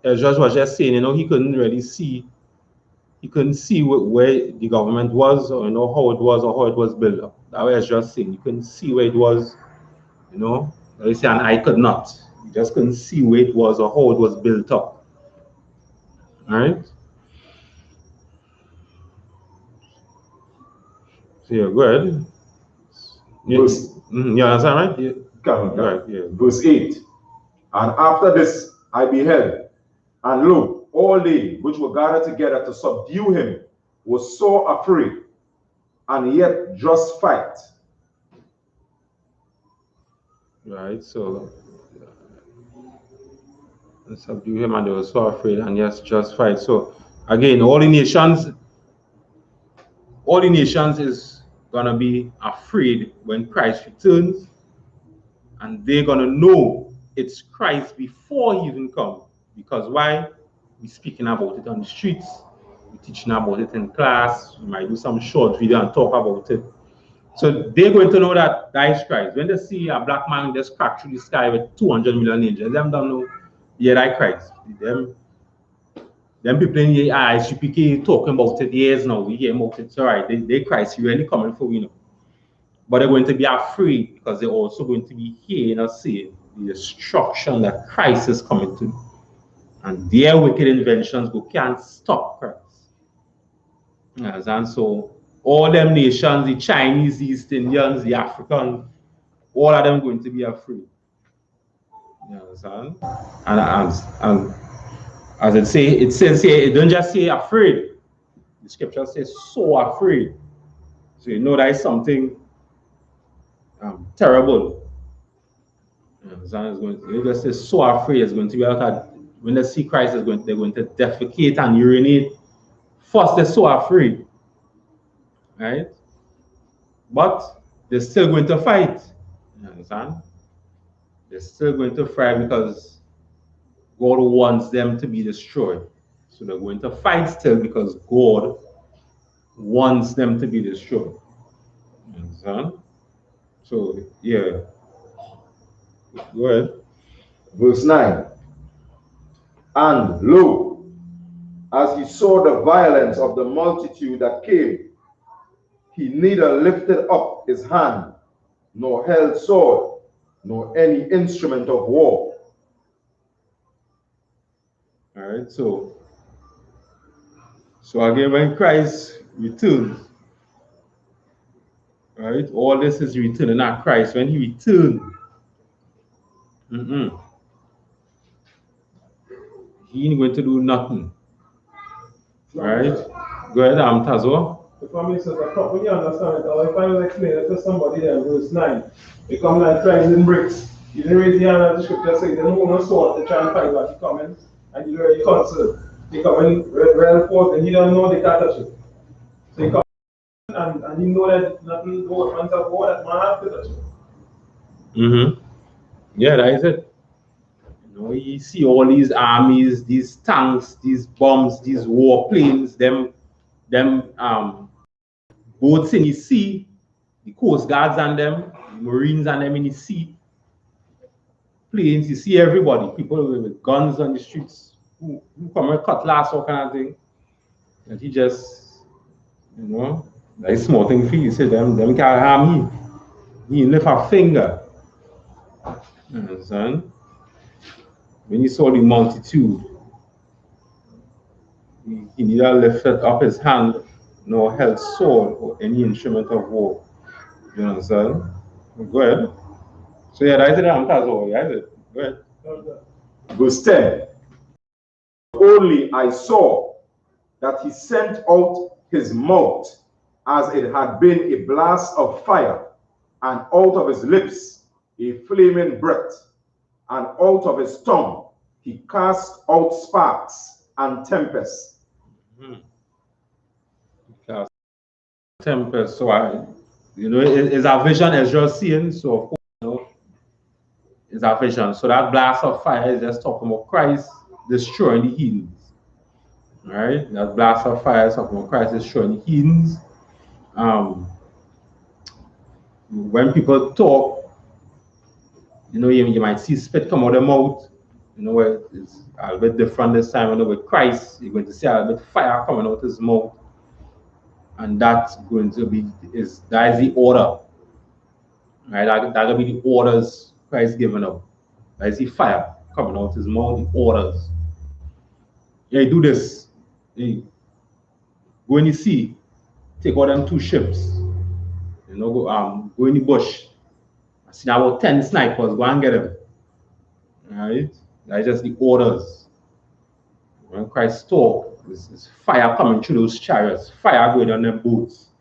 Speaker 3: George was just saying, you know, he couldn't really see. He couldn't see where the government was, or you know how it was, or how it was built up. That was just saying. He couldn't see where it was, you know. They say, and I could not. He just couldn't see where it was or how it was built up. All right. So yeah, go ahead. You understand, right? Yeah.
Speaker 4: Right, yeah. Verse 8. And after this I beheld, and lo, all they which were gathered together to subdue him were so afraid, and yet just fight.
Speaker 3: Right, so and subdue him, and they were so afraid, and yes, justified. So again, all the nations is gonna be afraid when Christ returns, and they're gonna know it's Christ before he even comes. Because why? We're speaking about it on the streets, we're teaching about it in class, we might do some short video and talk about it. So they're going to know that is Christ. When they see a black man just crack through the sky with 200 million angels, them don't know, yeah, that's Christ. Them people in the I.S.U.P.K talking about it years now. We hear about it. It's all right. They Christ really coming for you know. But they're going to be afraid because they're also going to be hearing or seeing the destruction that Christ is coming to. And their wicked inventions can't stop Christ. Yes, and so all them nations, the Chinese, the East Indians, the Africans, all of them going to be afraid. You understand? And as it says here, it don't just say afraid. The scripture says so afraid. So you know that is something terrible. You understand? It just says so afraid. It's going to be out of, when they see Christ, they're going to defecate and urinate. First, they're so afraid. Right? But they're still going to fight. You understand? They're still going to fight because God wants them to be destroyed. So they're going to fight still because God wants them to be destroyed. You understand? So, yeah. Go ahead.
Speaker 4: Verse 9. And lo, as he saw the violence of the multitude that came, he neither lifted up his hand, nor held sword, nor any instrument of war.
Speaker 3: All right, so again, when Christ returns, right, all this is returning at Christ. When he returns, he ain't going to do nothing. Right? Go ahead, Tazo.
Speaker 5: If I make sense, when you understand it, or if I was explaining it to somebody there in verse 9, they come like Christ in bricks. You didn't raise your hand at the scripture saying they don't want no sword to try and fight what you come in, and you're already concerned. They come in real force and you don't know they can't touch it. So you come in and you know that nothing goes on top of that man has to touch it.
Speaker 3: Yeah, that is it. You know, you see all these armies, these tanks, these bombs, these warplanes, them boats in the sea, the coast guards and them, the marines and them in the sea, planes, you see everybody, people with guns on the streets, who come with cutlass or kind of thing. And he just, you know, that is small thing for you. Say them can't harm you. He lift a finger. You understand? When he saw the multitude, he neither lifted up his hand nor held sword or any instrument of war. You understand? Go ahead. So yeah, that's it. Go ahead.
Speaker 4: Verse 10. Only I saw that he sent out his mouth as it had been a blast of fire, and out of his lips a flaming breath, and out of his tongue he cast out sparks and tempests.
Speaker 3: Tempest. So it's a vision Ezra seeing. So of course, it's a vision. So that blast of fire is just talking about Christ destroying the heathens. Right? That blast of fire is talking about Christ destroying the heathens. When people talk, you might see spit come out of their mouth. It's a bit different this time. With Christ, you're going to see a bit of fire coming out of his mouth. And that's going to be, that is the order. Right? That will be the orders Christ giving out. That is the fire coming out of his mouth, the orders. Yeah, do this. Hey, go in the sea, take all them 2 ships. Go in the bush. I see about 10 snipers, go and get them. Right? That's just the orders. When Christ talk, there's fire coming through those chariots, fire going on them boats.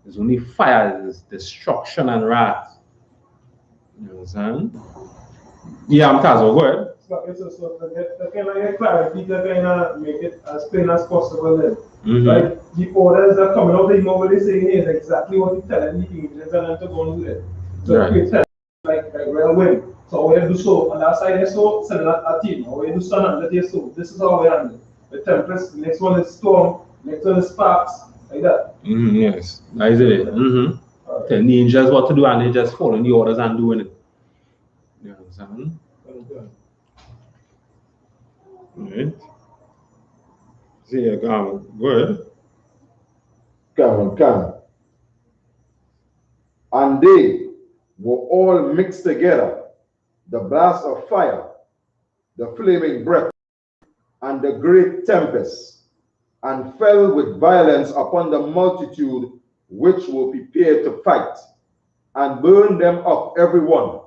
Speaker 3: There's only fire, there's destruction and wrath. You understand? Yeah, Tazo, go ahead.
Speaker 5: back so to kind of get clarity, to kind of make it as plain as possible then. Right? The orders that are coming out of him, what they're saying is exactly what he's telling the Indians and them to go and do it. So create like real win. So we do so on that side so send a team. Or we do sun under there so this is how we handle it. The tempest, the next one is storm, next one is sparks, like that.
Speaker 3: Yes, that is it. Right. Telling the angels what to do and they just following the orders and doing it. You understand?
Speaker 5: Okay.
Speaker 3: Right. See, good.
Speaker 4: Come on. And they were all mixed together, the blast of fire, the flaming breath, and the great tempest, and fell with violence upon the multitude which were prepared to fight, and burned them up every one,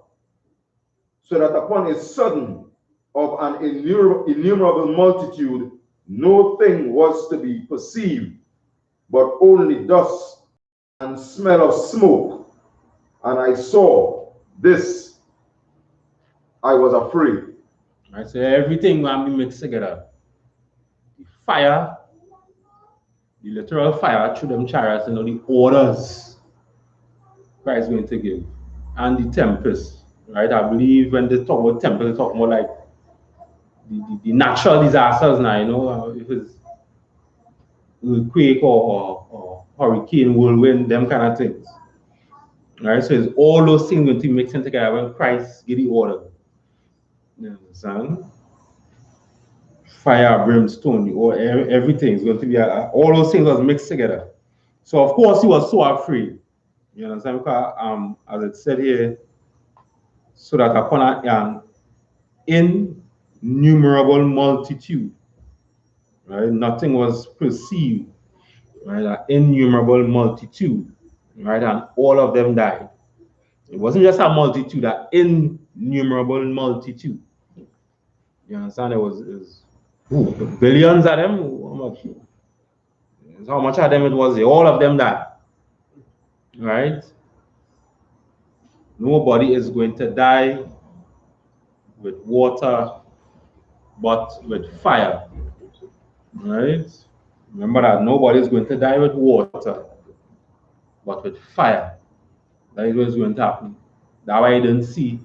Speaker 4: so that upon a sudden of an innumerable multitude no thing was to be perceived, but only dust and smell of smoke. And I saw this, I was afraid.
Speaker 3: I say everything will be mixed together. The fire, the literal fire through them chariots, the orders Christ is going to give, and the tempest, right? I believe when they talk about tempest, they talk more like the natural disasters now, if it's earthquake or hurricane, whirlwind, them kind of things. Right? So it's all those things going to mix together when Christ give the order. You understand? Fire, brimstone, everything is going to be, all those things was mixed together. So of course he was so afraid. You understand? Because as it said here, so that upon an innumerable multitude, right? Nothing was perceived, right? An innumerable multitude, right? And all of them died. It wasn't just a multitude, an innumerable multitude. You understand? It was billions of them. How much of them it was? All of them died. Right? Nobody is going to die with water, but with fire. Right? Remember that nobody is going to die with water, but with fire. That is what's going to happen. That's why you didn't see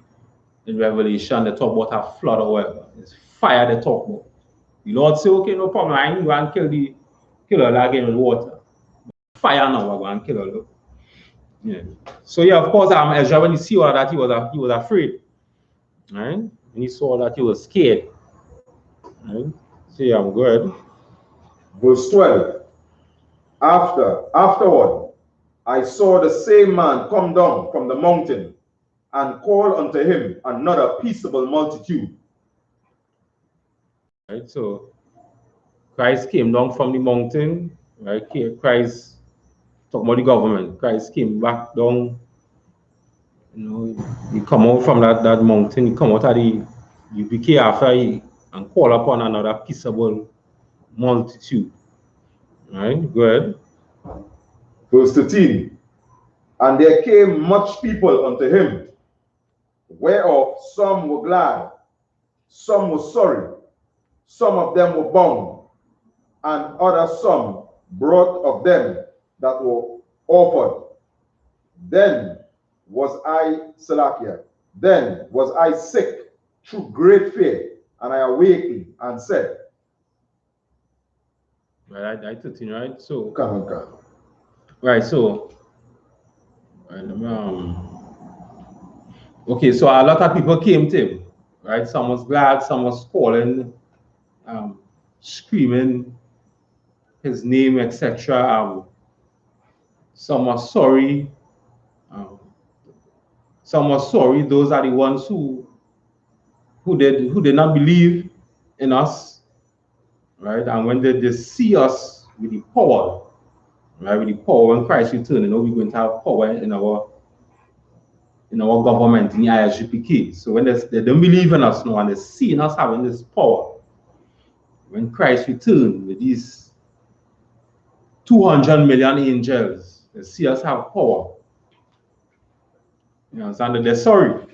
Speaker 3: in Revelation they talk about a flood or whatever. It's fire they talk about. The Lord say, okay, no problem, I ain't going to kill her again with water. Fire now, we're going to kill her. Yeah. So yeah, of course, Ezra, when he see all that, he was afraid. Right? When he saw that, he was scared. Right? So yeah, I'm good.
Speaker 4: Verse 12. Afterward, I saw the same man come down from the mountain and call unto him another peaceable multitude.
Speaker 3: Right? So Christ came down from the mountain. Right? Christ talking about the government. Christ came back down. He come out from that mountain. He come out of the I.S.U.P.K after and call upon another peaceable multitude. Right? Go ahead.
Speaker 4: Verse 13. And there came much people unto him, whereof some were glad, some were sorry, some of them were bound, and other some brought of them that were offered. Then was I sick through great fear, and I awakened and said,
Speaker 3: Right, I 13, right? So
Speaker 4: come.
Speaker 3: right, so okay, so a lot of people came to him, right? Some was glad, some was calling, screaming his name, etc. Some were sorry. Some were sorry. Those are the ones who did not believe in us, right? And when they see us with the power, right? With the power when Christ returns, we're going to have power in our government, in the I.S.U.P.K. So when they don't believe in us now and they see us having this power, when Christ returns with these 200 million angels, they see us have power. You understand that they're sorry.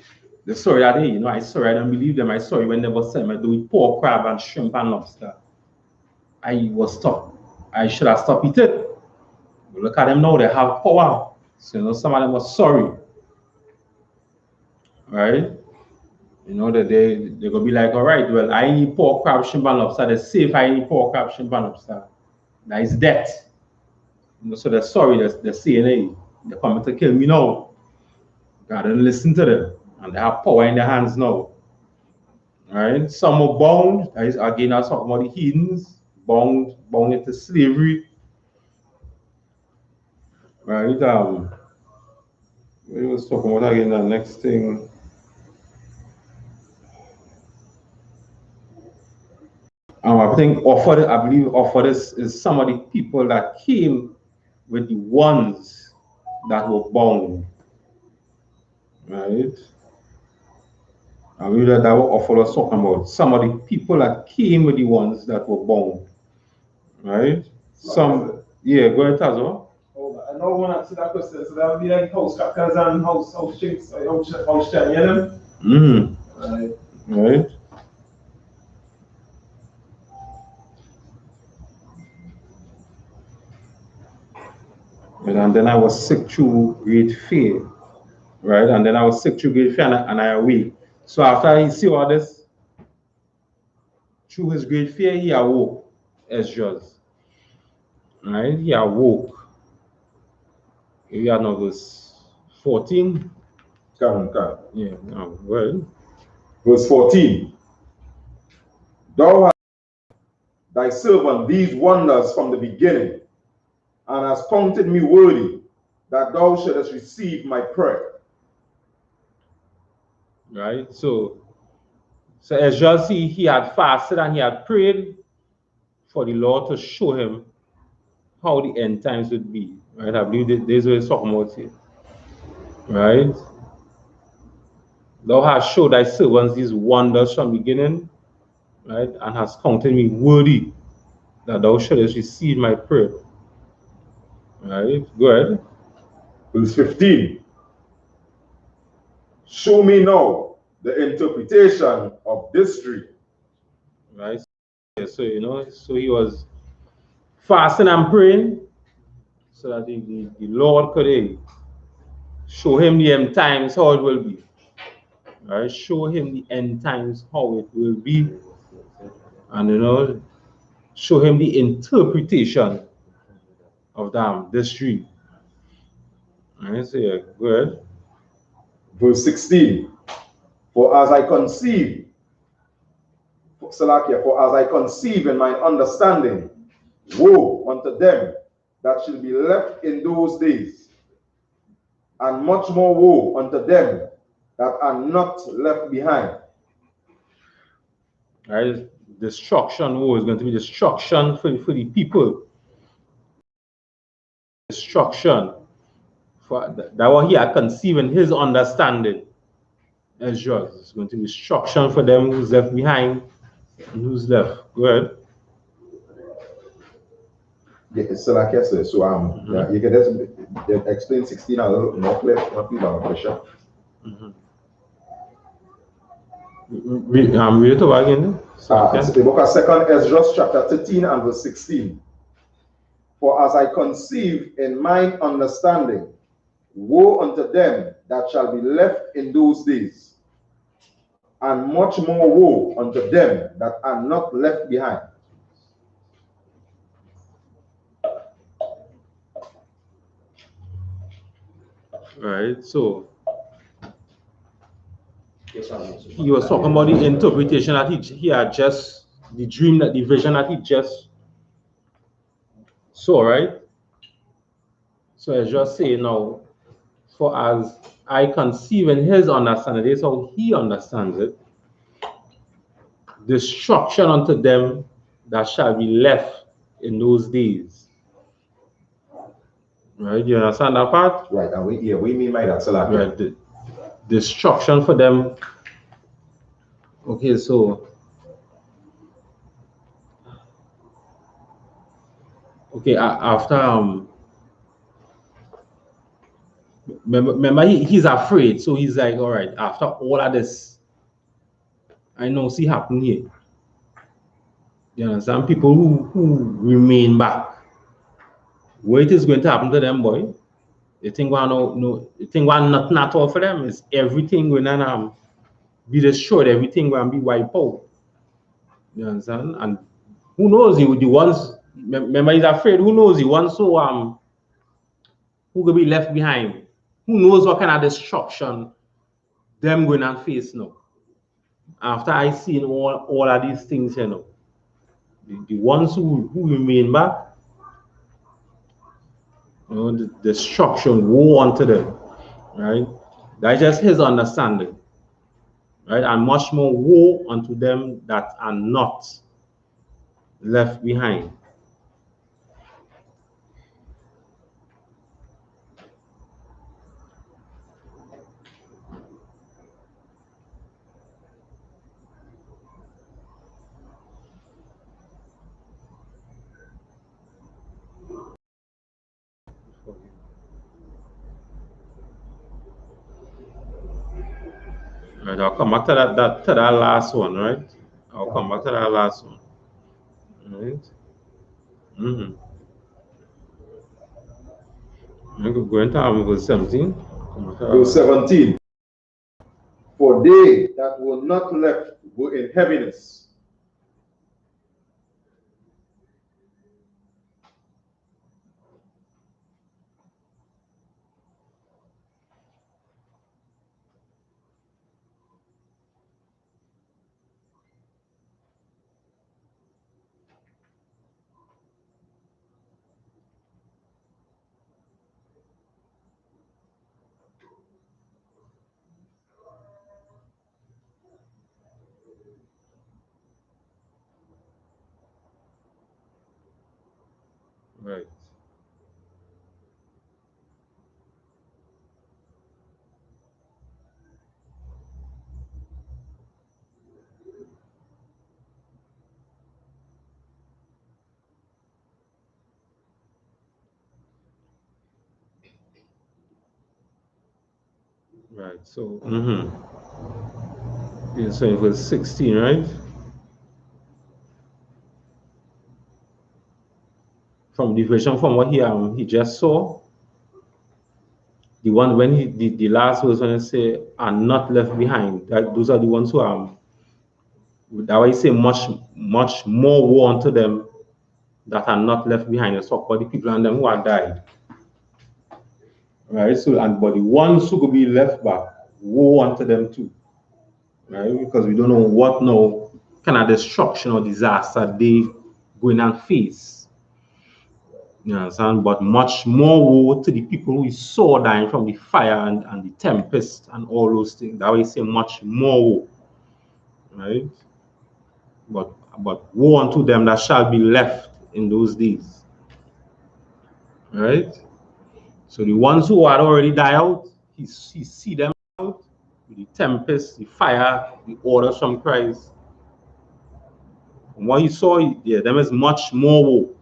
Speaker 3: the story that day, I sorry, I don't believe them. I sorry when they were saying I do with pork, crab, and shrimp and lobster. I was stopped. I should have stopped eating. But look at them now, they have power. So some of them were sorry. Right? That they're gonna be like, all right, well, I eat pork, crab, shrimp, and lobster. They're safe, I eat pork, crab, shrimp, and lobster. That is death. So they're sorry, they're saying, hey, they're coming to kill me now. God didn't listen to them. And they have power in their hands now. Right? Some are bound. Again, I was talking about the heathens, bound into slavery. Right? We was talking about again the next thing. I think I believe offered is some of the people that came with the ones that were bound. Right? I believe that what offered was talking about. Some of the people that came with the ones that were bound. Right? Yeah, go ahead, Tazo.
Speaker 5: I know one answer that question, so that would be like house crackers and house chicks, house chan, you know?
Speaker 3: Right. And then I was sick through great fear. Right? And then I was sick through great fear and I awake. So after he see all this, through his great fear, he awoke, Esdras. Right? He awoke. We are now verse 14.
Speaker 4: Come.
Speaker 3: Yeah, well.
Speaker 4: Verse 14. Thou hast thy servant these wonders from the beginning, and hast counted me worthy that thou shouldest receive my prayer.
Speaker 3: Right? So Esdras, he had fasted and he had prayed for the Lord to show him how the end times would be. Right? I believe this is what he's talking about here. Right? Thou hast showed thy servants these wonders from the beginning, right? And hast counted me worthy that thou shouldest receive my prayer. Right? Go ahead.
Speaker 4: Verse 15. Show me now the interpretation of this dream.
Speaker 3: Right? So so he was fasting and praying so that the Lord could show him the end times how it will be. Right? Show him the end times how it will be. And show him the interpretation of this dream. Right? So yeah, go ahead.
Speaker 4: Verse 16. For as I conceive in my understanding, woe unto them that shall be left in those days, and much more woe unto them that are not left behind.
Speaker 3: Right? Destruction, woe is going to be destruction for the people. Destruction. For that what he had conceived in his understanding. Ezra, it's going to be destruction for them who's left behind and who's left. Go ahead.
Speaker 4: Yeah, it's like I said, so yeah, you can just explain 16 a little more clear, pressure.
Speaker 3: Read it over again.
Speaker 4: It's the book of 2 Ezra, chapter 13 and verse 16. For as I conceive in mine understanding, woe unto them that shall be left in those days, and much more woe unto them that are not left behind.
Speaker 3: Right, so he was talking about the interpretation that he had just, the dream, the vision that he just saw, right? So I just say now, for as I conceive in his understanding, this is how he understands it. Destruction unto them that shall be left in those days. Right? You understand that part?
Speaker 4: Right, and we mean by that,
Speaker 3: right. The destruction for them. Okay, so after remember he's afraid, so he's like, all right, after all of this, I know see happen here. You understand? People who remain back, what is going to happen to them, boy? You think you think nothing at all for them? Is everything going to be destroyed, everything going to be wiped out. You understand? And who knows the ones, remember he's afraid, who knows the ones who will be left behind? Who knows what kind of destruction them going to face now? After I seen all of these things, you know, the ones who remain back, you know, the destruction woe unto them, right? That's just his understanding, right? And much more woe unto them that are not left behind. Right, I'll come back to that last one, right? I'll come back to that last one. Right? Go into verse 17.
Speaker 4: Verse 17. For they that were not left were in heaviness.
Speaker 3: Right. Right. So, yeah, so in verse 16, right? From the version from what he just saw, the one when the last verse when he say are not left behind, that those are the ones who that way say much more woe unto them that are not left behind. Let's talk about the people and them who have died. Right? So but the ones who could be left back, woe unto them too. Right? Because we don't know what kind of destruction or disaster they going and face. You understand? But much more woe to the people who we saw dying from the fire and the tempest and all those things. That way say much more woe. Right? But woe unto them that shall be left in those days. Right? So the ones who had already died out, he see them out with the tempest, the fire, the orders from Christ. And what he saw, them is much more woe.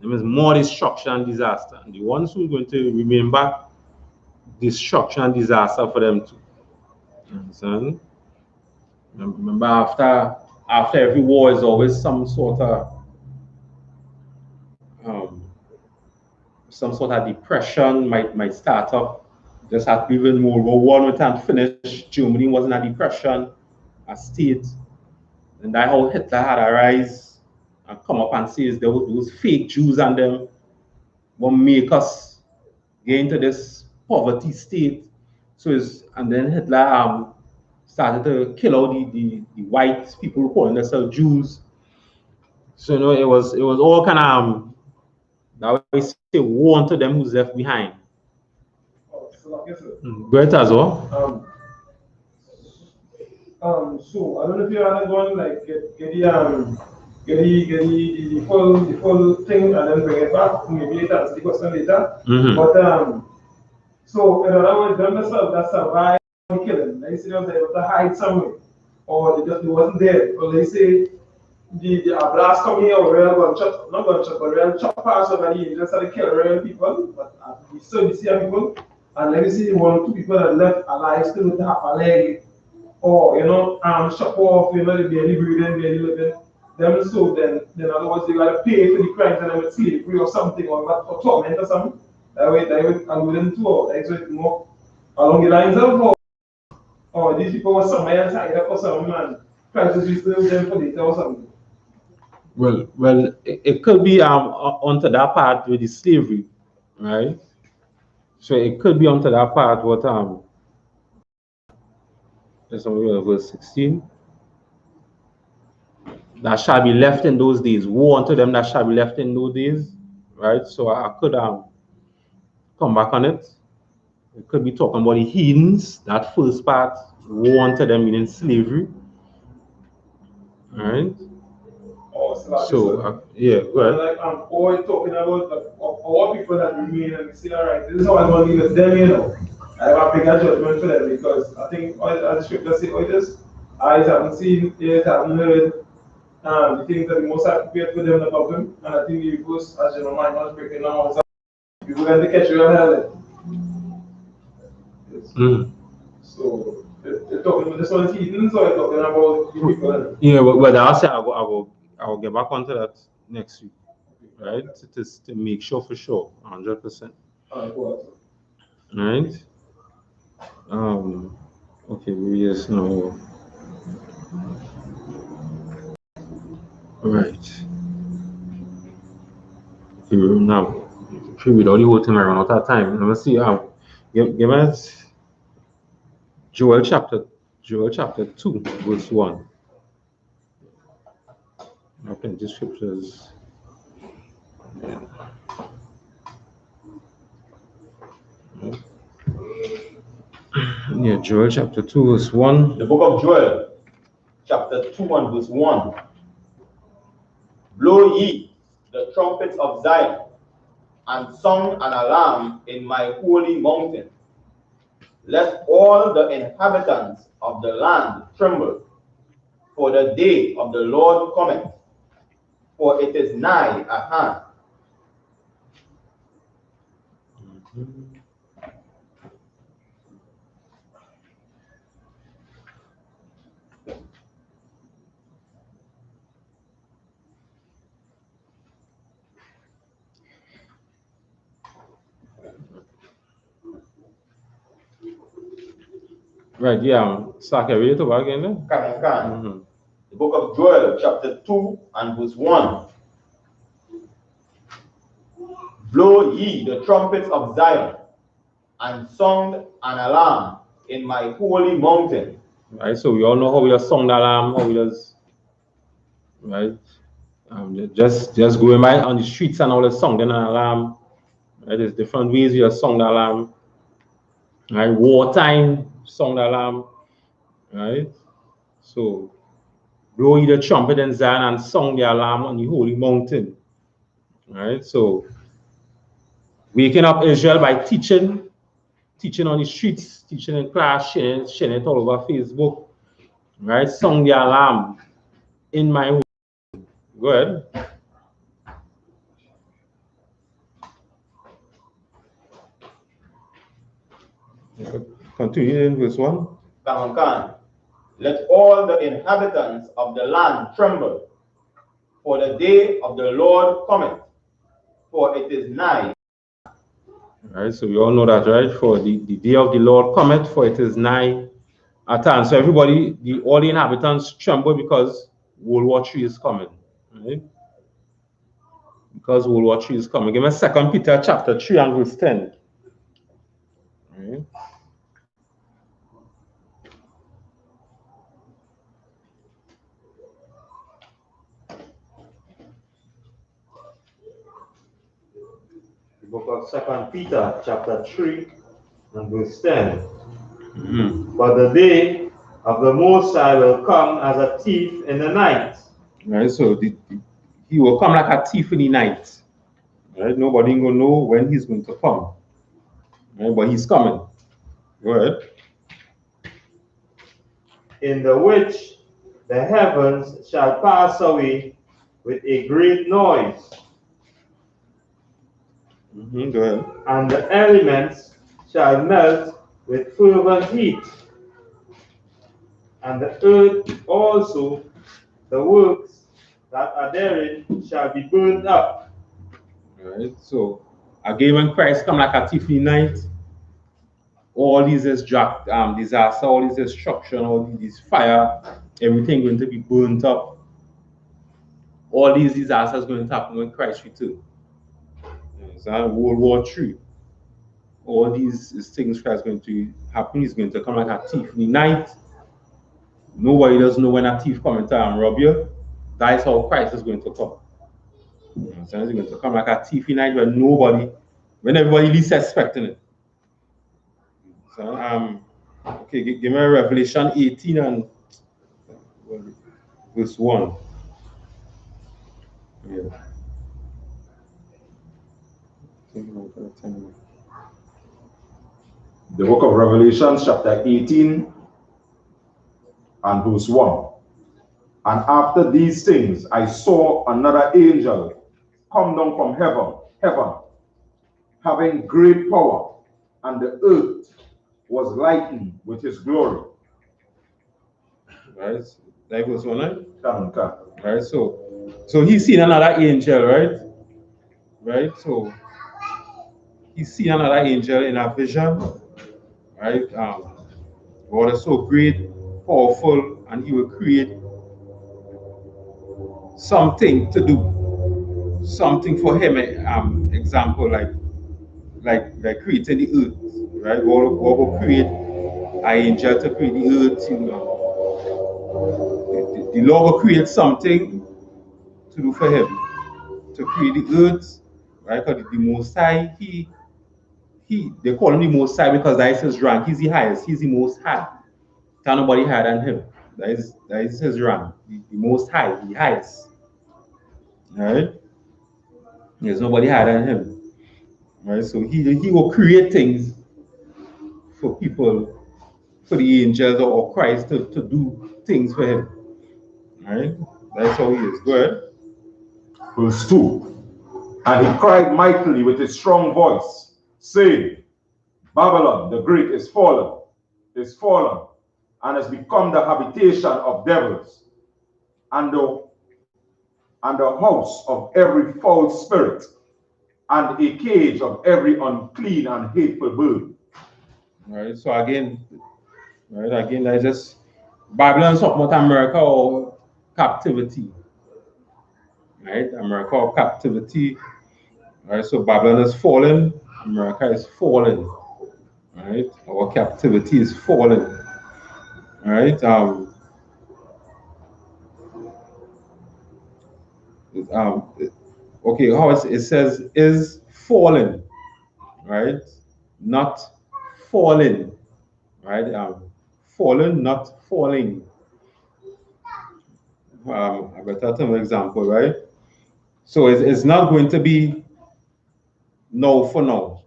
Speaker 3: There is more destruction and disaster. And the ones who are going to remain back, destruction and disaster for them too. You understand? Remember, after every war is always some sort of depression might start up. Just had even more World War I and finish. Germany was in a depression, a state, and that's how Hitler had a rise and come up and says there was those fake Jews and them will make us get into this poverty state. And then Hitler started to kill out the white people who calling themselves Jews. So it was all kind of that way say woe unto them who's left behind. Go ahead as well.
Speaker 5: So I don't know if you're going like get the full thing and then bring it back. Maybe later answer the question later. But so in other words, them themselves that survived the killing. They say they was able to hide somewhere, or they wasn't there, or they say the blast come here or real gunshot, not gunshot, but real chop past over the just to kill real people, but we still see people. And let me see one or two people that left alive still with half a leg, or arms chop off, they barely breathing, barely living. Them so then otherwise they gotta pay for the crimes and with slavery or something or torment or something. That way and within 2 hours, that's it more along the lines of these people were somewhere else tied up or something, man. Crisis used to them for later or something.
Speaker 3: Well, it could be onto that part with the slavery, right? So it could be onto that part what that's over verse 16. That shall be left in those days. Woe unto them that shall be left in those days, right? So I could come back on it. It could be talking about the heathens, that first part. Woe unto them meaning slavery, right? So yeah, go ahead.
Speaker 5: Like always talking about all people that remain and we say, all right, this is how I'm going to leave it. Them, I have a bigger judgment for them because I think as the scripture says, others eyes haven't seen, ears haven't heard, the things that the most are prepared for them about them. And I think the verse, as you know, my was breaking down, was you're going to catch you on hell. So they're talking about this one heathens or they're talking about the people?
Speaker 3: Yeah, but I'll say I will get back onto that next week, right? To make sure for sure, 100%. Right? Okay, we just know. Right. Okay, now, if you read all the whole thing, I run out of time. Let me see. Give us Joel chapter 2, verse 1. Okay, the scriptures. Yeah, Joel chapter 2, verse 1.
Speaker 1: The book of Joel, chapter 2 and verse 1. Blow ye the trumpets of Zion, and sound an alarm in my holy mountain. Let all the inhabitants of the land tremble, for the day of the Lord cometh, for it is nigh at hand.
Speaker 3: Right, yeah. Saka, read it over again then.
Speaker 1: The book of Joel, chapter 2 and verse 1. Blow ye the trumpets of Zion, and sound an alarm in my holy mountain.
Speaker 3: Right, so we all know how we just sound the alarm, how we just, right? Just going by on the streets and all the sound an alarm. Right, there's different ways we just sound the alarm. Right, wartime sound alarm. Right, so blow ye the trumpet in Zion and sound the alarm on the holy mountain. Right, so waking up Israel by teaching on the streets, teaching in class, sharing it all over Facebook. Right, sound the alarm in my home. Go ahead. Continue in verse 1.
Speaker 1: Let all the inhabitants of the land tremble, for the day of the Lord cometh, for it is nigh.
Speaker 3: Right, so we all know that, right? For the day of the Lord cometh, for it is nigh at hand. So everybody, all the inhabitants tremble because World War III is coming. Right? Because World War III is coming. Give me 2 Peter chapter 3 and verse 10. Right?
Speaker 2: The book of 2 Peter, chapter 3, and verse 10. But the day of the Most High will come as a thief in the night.
Speaker 3: Right, so he will come like a thief in the night. Right? Nobody gonna know when he's going to come. Right? But he's coming. Go ahead.
Speaker 2: In the which the heavens shall pass away with a great noise.
Speaker 3: Go ahead.
Speaker 2: And the elements shall melt with fervent heat, and the earth also, the works that are therein, shall be burned up.
Speaker 3: Right? So again, when Christ come like a thief in the night, all these disaster, all this destruction, all this fire, everything going to be burnt up. All these disasters going to happen when Christ returns. So World War III. All these things Christ going to happen. He's going to come like a thief in the night. Nobody doesn't know when a thief comes to rob you. That is how Christ is going to come. So he's going to come like a thief in the night when everybody least expecting it. So okay, give me Revelation 18 and verse 1. Yeah.
Speaker 4: The book of Revelation, chapter 18 and verse 1. And after these things, I saw another angel come down from heaven, having great power, and the earth was lightened with his glory.
Speaker 3: Right? That verse 1, right?
Speaker 4: Okay.
Speaker 3: Right, so he's seen another angel, right? Right, so he's seen another angel in a vision, right? God is so great, powerful, and he will create something to do, something for him. Example like creating the earth, right? God will create an angel to create the earth. You know, the Lord will create something to do for him, to create the earth, right? Because the Most High, they call him the Most High because that is his rank. He's the highest. He's the Most High. There's nobody higher than him. That is his rank. The Most High, the highest. Right? There's nobody higher than him. Right? So he will create things for people, for the angels or Christ to do things for him. Right? That's how he is. Go ahead.
Speaker 4: Verse 2. And he cried mightily with a strong voice, saying, Babylon the great is fallen, and has become the habitation of devils, and the house of every foul spirit, and a cage of every unclean and hateful bird.
Speaker 3: Right. So again, that's just Babylon talking about America or captivity. Right? America or captivity. Right? So Babylon is fallen, America is fallen. Right? Our captivity is fallen. Right? Okay, how it says is fallen, right? Not falling, right? Fallen, not falling. I better tell an example, right? So it's not going to be now for now,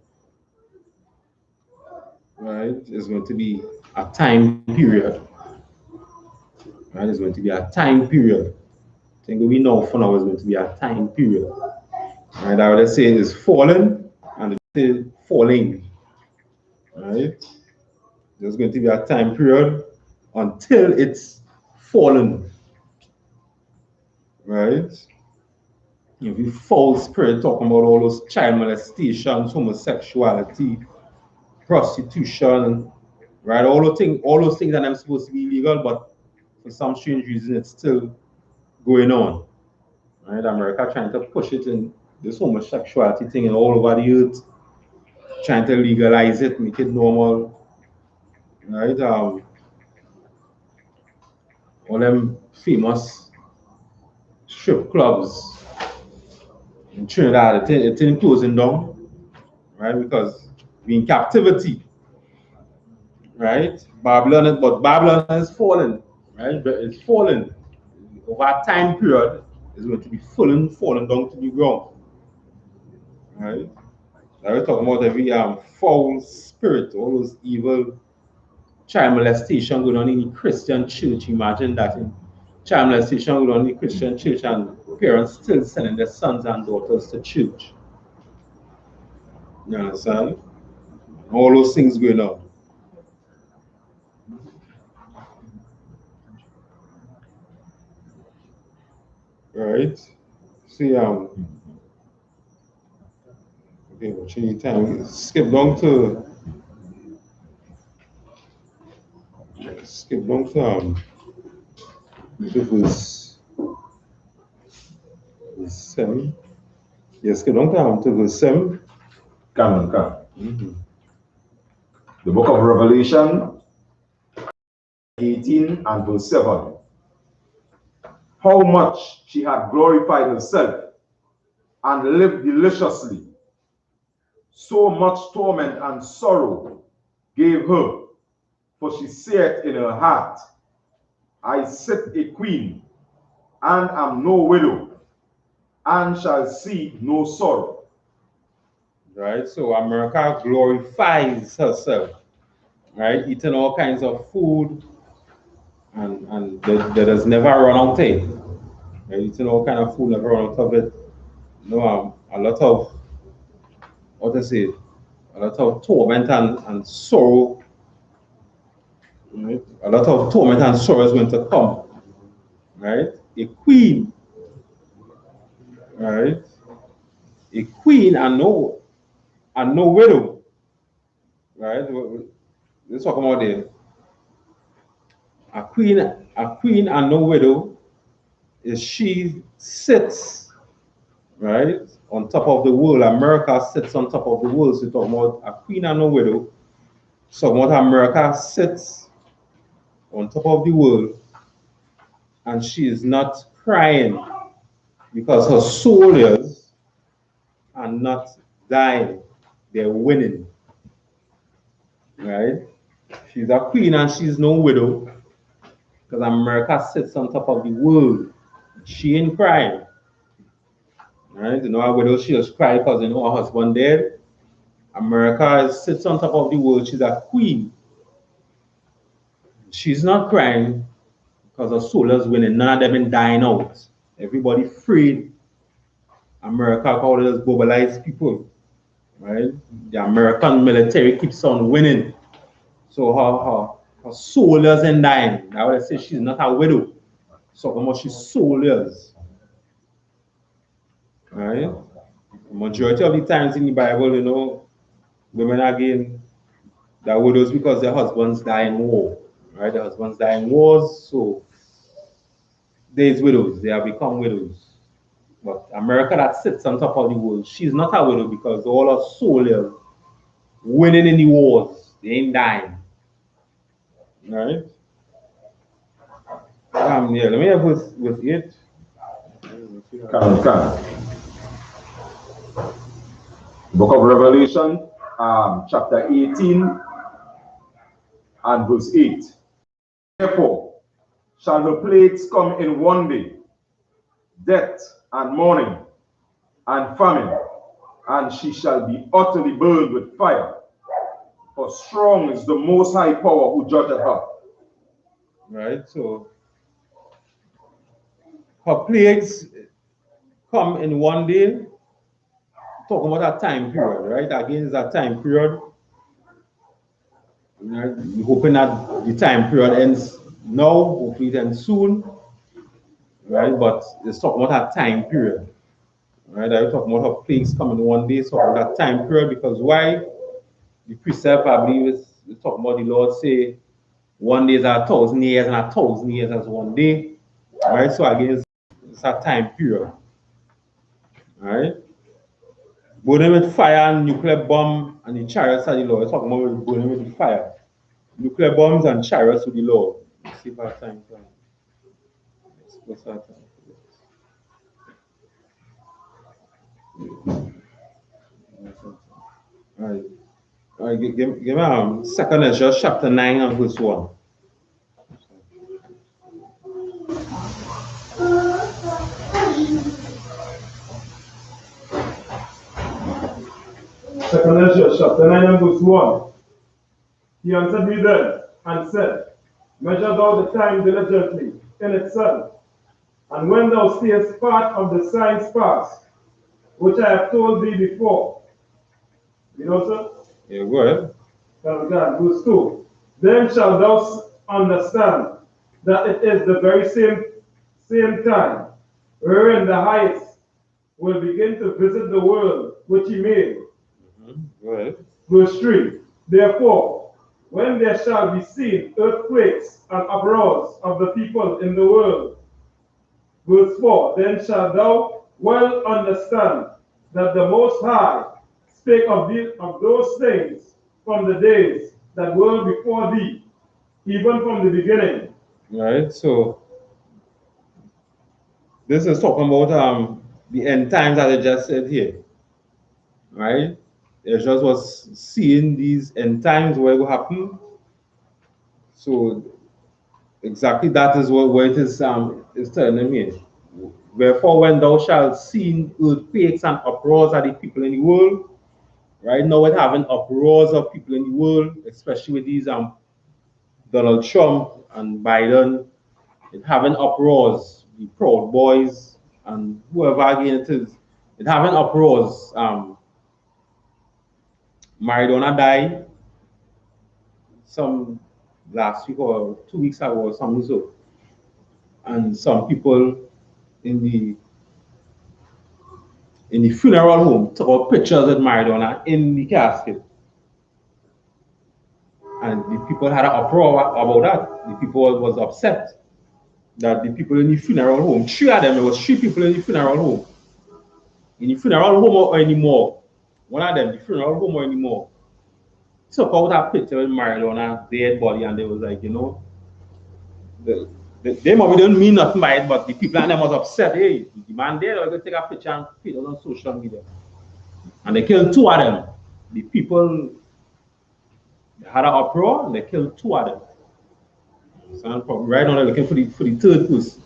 Speaker 3: right? It's going to be a time period, right? It's going to be a time period. I think we know for now is going to be a time period, right? I would say it is fallen and it is falling, right? There's going to be a time period until it's fallen, right? If you foul spirit talking about all those child molestations, homosexuality, prostitution, right? All those things that are supposed to be illegal, but for some strange reason it's still going on. Right? America trying to push it in this homosexuality thing and all over the earth, trying to legalize it, make it normal. Right? All them famous strip clubs in Trinidad, it's in closing down, right? Because we're in captivity, right? Babylon is fallen, right? But it's fallen. Over a time period, it's going to be fallen down to the ground, right? Now we're talking about every foul spirit, all those evil child molestation going on in the Christian church. Imagine that in child molestation going on in the Christian church and parents still sending their sons and daughters to church. You understand? All those things going on. Right? See, okay, we'll change time. Skip down to verse 7. Yes, skip down to verse 7.
Speaker 4: Come. The book of Revelation 18 and verse 7. How much she had glorified herself and lived deliciously. So much torment and sorrow gave her, for she said in her heart, I sit a queen, and am no widow, and shall see no sorrow.
Speaker 3: Right, so America glorifies herself, right, eating all kinds of food, and that has never run out of. Right? Eating all kind of food, never run out of it. You know, a lot of, what to say, a lot of torment and sorrow. Right? A lot of torment and sorrow is going to come. Right? A queen, right? A queen and no widow. Right? Let's talk about a queen and no widow is she sits, right, on top of the world. America sits on top of the world. So talking about a queen and no widow. So what America sits on top of the world, and she is not crying because her soldiers are not dying, they're winning. Right? She's a queen and she's no widow because America sits on top of the world. She ain't crying. Right? You know, a widow, she just cry because you know her husband dead. America sits on top of the world. She's a queen. She's not crying because her soldiers winning. None of them been dying out. Everybody freed. America called us globalized people. Right? The American military keeps on winning. So her soldiers ain't dying. I would say she's not a widow. So how much she's soldiers. Right? Majority of the times in the Bible, you know, women again, they're widows because their husbands die in war. Right? Their husbands die in wars, so there's widows. They have become widows. But America that sits on top of the world, she's not a widow because all her soldiers winning in the wars. They ain't dying. Right? Yeah, let me have with it.
Speaker 4: Come. Book of Revelation, chapter 18 and verse 8. Therefore shall her plagues come in one day, death and mourning and famine, and she shall be utterly burned with fire. For strong is the Most High Power who judgeth her.
Speaker 3: Right, so her plagues come in one day. Talking about that time period, right? Again, it's that time period. Right? We're hoping that the time period ends now, hopefully it ends soon. Right? But it's talking about that time period. Right? I'm talking about her plagues coming one day, so that time period, because why? The precept, I believe, is talking about the Lord say 1 day is 1,000 years, and 1,000 years as 1 day. Right? So again, it's a time period. Right? Burning with fire and nuclear bomb and the chariots of the Lord. It's talking about burning with the fire. Nuclear bombs and chariots with the Lord. Let's see if our time can. What's our time? All right, give me 2nd Ezra chapter 9 and verse 1.
Speaker 5: Second Ezra chapter 9 and verse 1. He answered me then and said, Measure thou the time diligently in itself, and when thou seest part of the signs past, which I have told thee before. You know, sir?
Speaker 3: Yeah, go ahead.
Speaker 5: Verse 2. Then shalt thou understand that it is the very same time wherein the highest will begin to visit the world which he made.
Speaker 3: Right.
Speaker 5: Verse 3. Therefore, when there shall be seen earthquakes and uproars of the people in the world. Verse 4. Then shalt thou well understand that the Most High spake of those things from the days that were before thee, even from the beginning.
Speaker 3: Right. So this is talking about the end times that I just said here. Right? It just was seeing these end times where it will happen. So exactly that is what it is telling me. Wherefore, when thou shalt see earthquakes and uproars of the people in the world, right now we're having uproars of people in the world, especially with these Donald Trump and Biden, it's having uproars, the Proud Boys and whoever again it is, it's having uproars. Maradona died some last week or 2 weeks ago or something so. And some people in the funeral home took out pictures of Maradona in the casket. And the people had an uproar about that. The people was upset that the people in the funeral home, three of them, there was 3 people in the funeral home. In the funeral home or anymore, one of them, the funeral home or anymore, took out a picture of Maradona dead body, and they was like, you know, they maybe didn't mean nothing by it, but the people and them was upset. Hey, the man dead, we're gonna take a picture and put it on social media. And they killed 2 of them. The people had an uproar and they killed 2 of them. So right now they're looking for the 3rd person.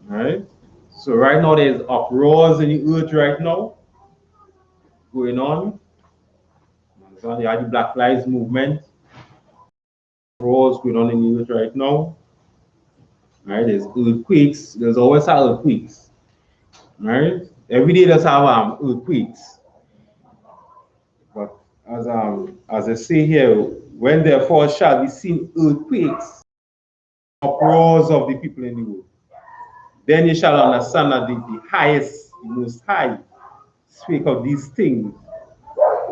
Speaker 3: Right? So right now there's uproars in the earth right now going on. So you have the Black Lives Movement. Uproars going on in the earth right now. Right? There's earthquakes. There's always earthquakes. Right? Every day there's earthquakes. But as I say here, when therefore shall be seen earthquakes, uproars of the people in the world, then you shall understand that the highest, the most high, speak of these things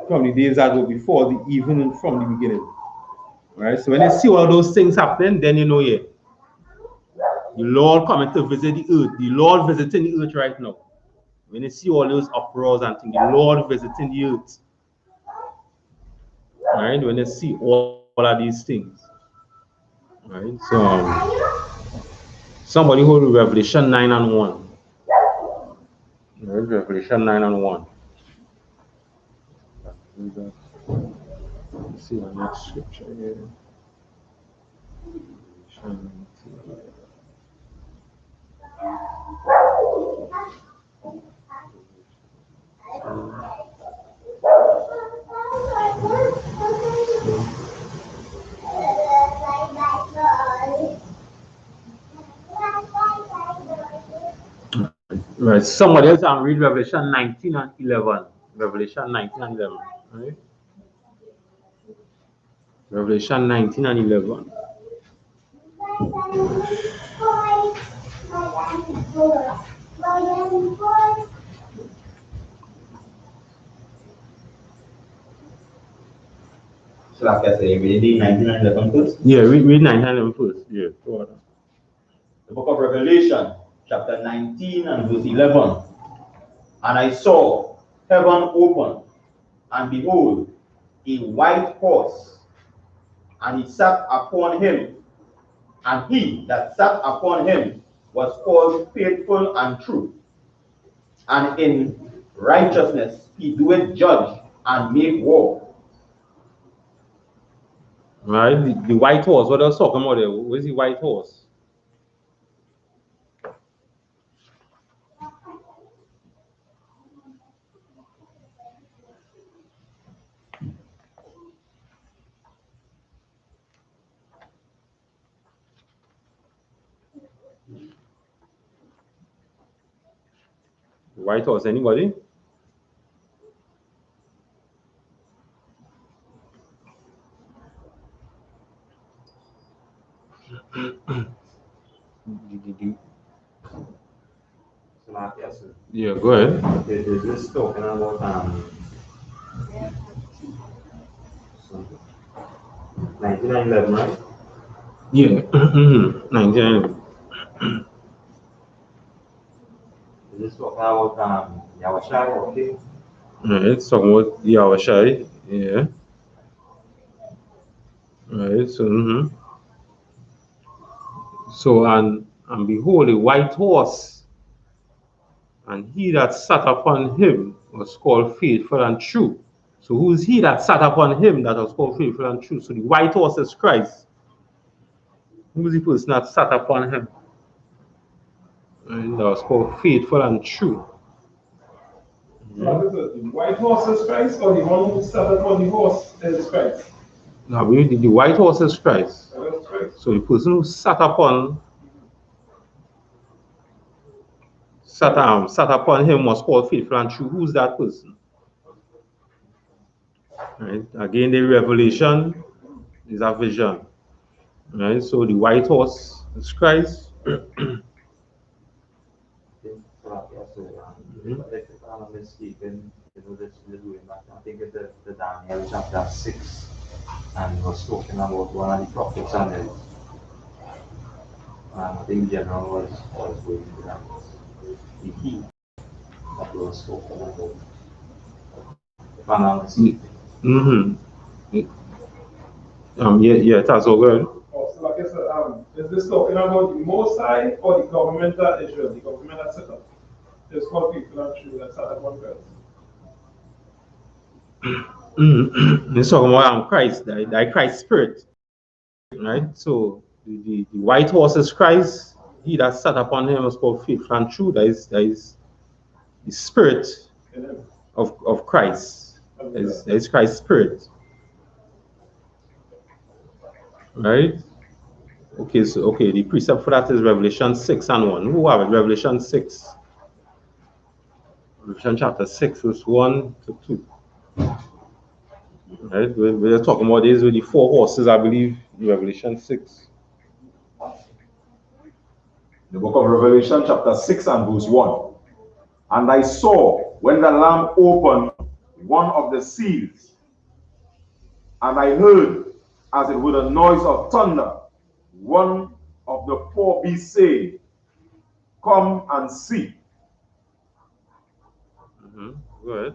Speaker 3: from the days that were before, even from the beginning. Right? So when you see all those things happening, then you know, yeah, the Lord coming to visit the earth, the Lord visiting the earth right now. When you see all those uproars and things, the Lord visiting the earth. Right? When you see all of these things. Right? So somebody hold Revelation 9 and 1. Right? Revelation 9 and 1. Let's see the next scripture here. Right. Somebody else read Revelation 19 and 11. Revelation 19 and 11. Right? Revelation 19 and 11.
Speaker 2: So like I say, reading 19 and 11 first.
Speaker 3: Yeah, read 19 and 11 first. Yeah.
Speaker 2: The book of Revelation, chapter 19 and verse 11. And I saw heaven open, and behold, a white horse, and he sat upon him, and he that sat upon him was called Faithful and True, and in righteousness he doeth judge and make war.
Speaker 3: Right? The white horse. What I was talking about there? Where's the white horse? The white horse. Anybody? Yeah, go ahead.
Speaker 2: Is this talking about 1911, right?
Speaker 3: Yeah, 1911.
Speaker 2: Is this talking about Yahushua or King?
Speaker 3: Right, it's talking about I.S.U.P.K, yeah. Right, so so and behold, a white horse, and he that sat upon him was called faithful and true. So who is he that sat upon him that was called faithful and true? So the white horse is Christ. Who is the person that sat upon him? And that was called faithful and true.
Speaker 5: So what is it? The white horse is Christ, or the one who sat upon the horse is Christ?
Speaker 3: Now the white horse is Christ.
Speaker 5: That's Christ.
Speaker 3: So the person who sat upon him was called faithful and true. Who's that person? Right. Again, the revelation is a vision. Right. So the white horse is Christ.
Speaker 2: If I'm not mistaken, this is going back. I think it's the Daniel chapter 6, and was talking about one of the prophets and I think General was going to that. The key that was talking about. If I'm not mistaken.
Speaker 3: Yeah, that's all good.
Speaker 5: Oh, so like I said, is this talking about the Most High or the government of Israel, the government that set up? It's called people and true that sat upon Christ.
Speaker 3: It's talking about Christ, the Christ spirit. Right? So the white horse is Christ. He that sat upon him was called faithful and true. That is the spirit of Christ. That is Christ's spirit. Right? Okay, so the precept for that is Revelation 6 and 1. Who have it? Revelation 6. Revelation chapter 6, verse 1 to 2. Right? We're talking about this with the four horses, I believe, in Revelation 6.
Speaker 4: The book of Revelation, chapter 6 and verse 1. And I saw when the Lamb opened one of the seals, and I heard, as it were a noise of thunder, one of the four beasts say, Come and see.
Speaker 3: Go ahead.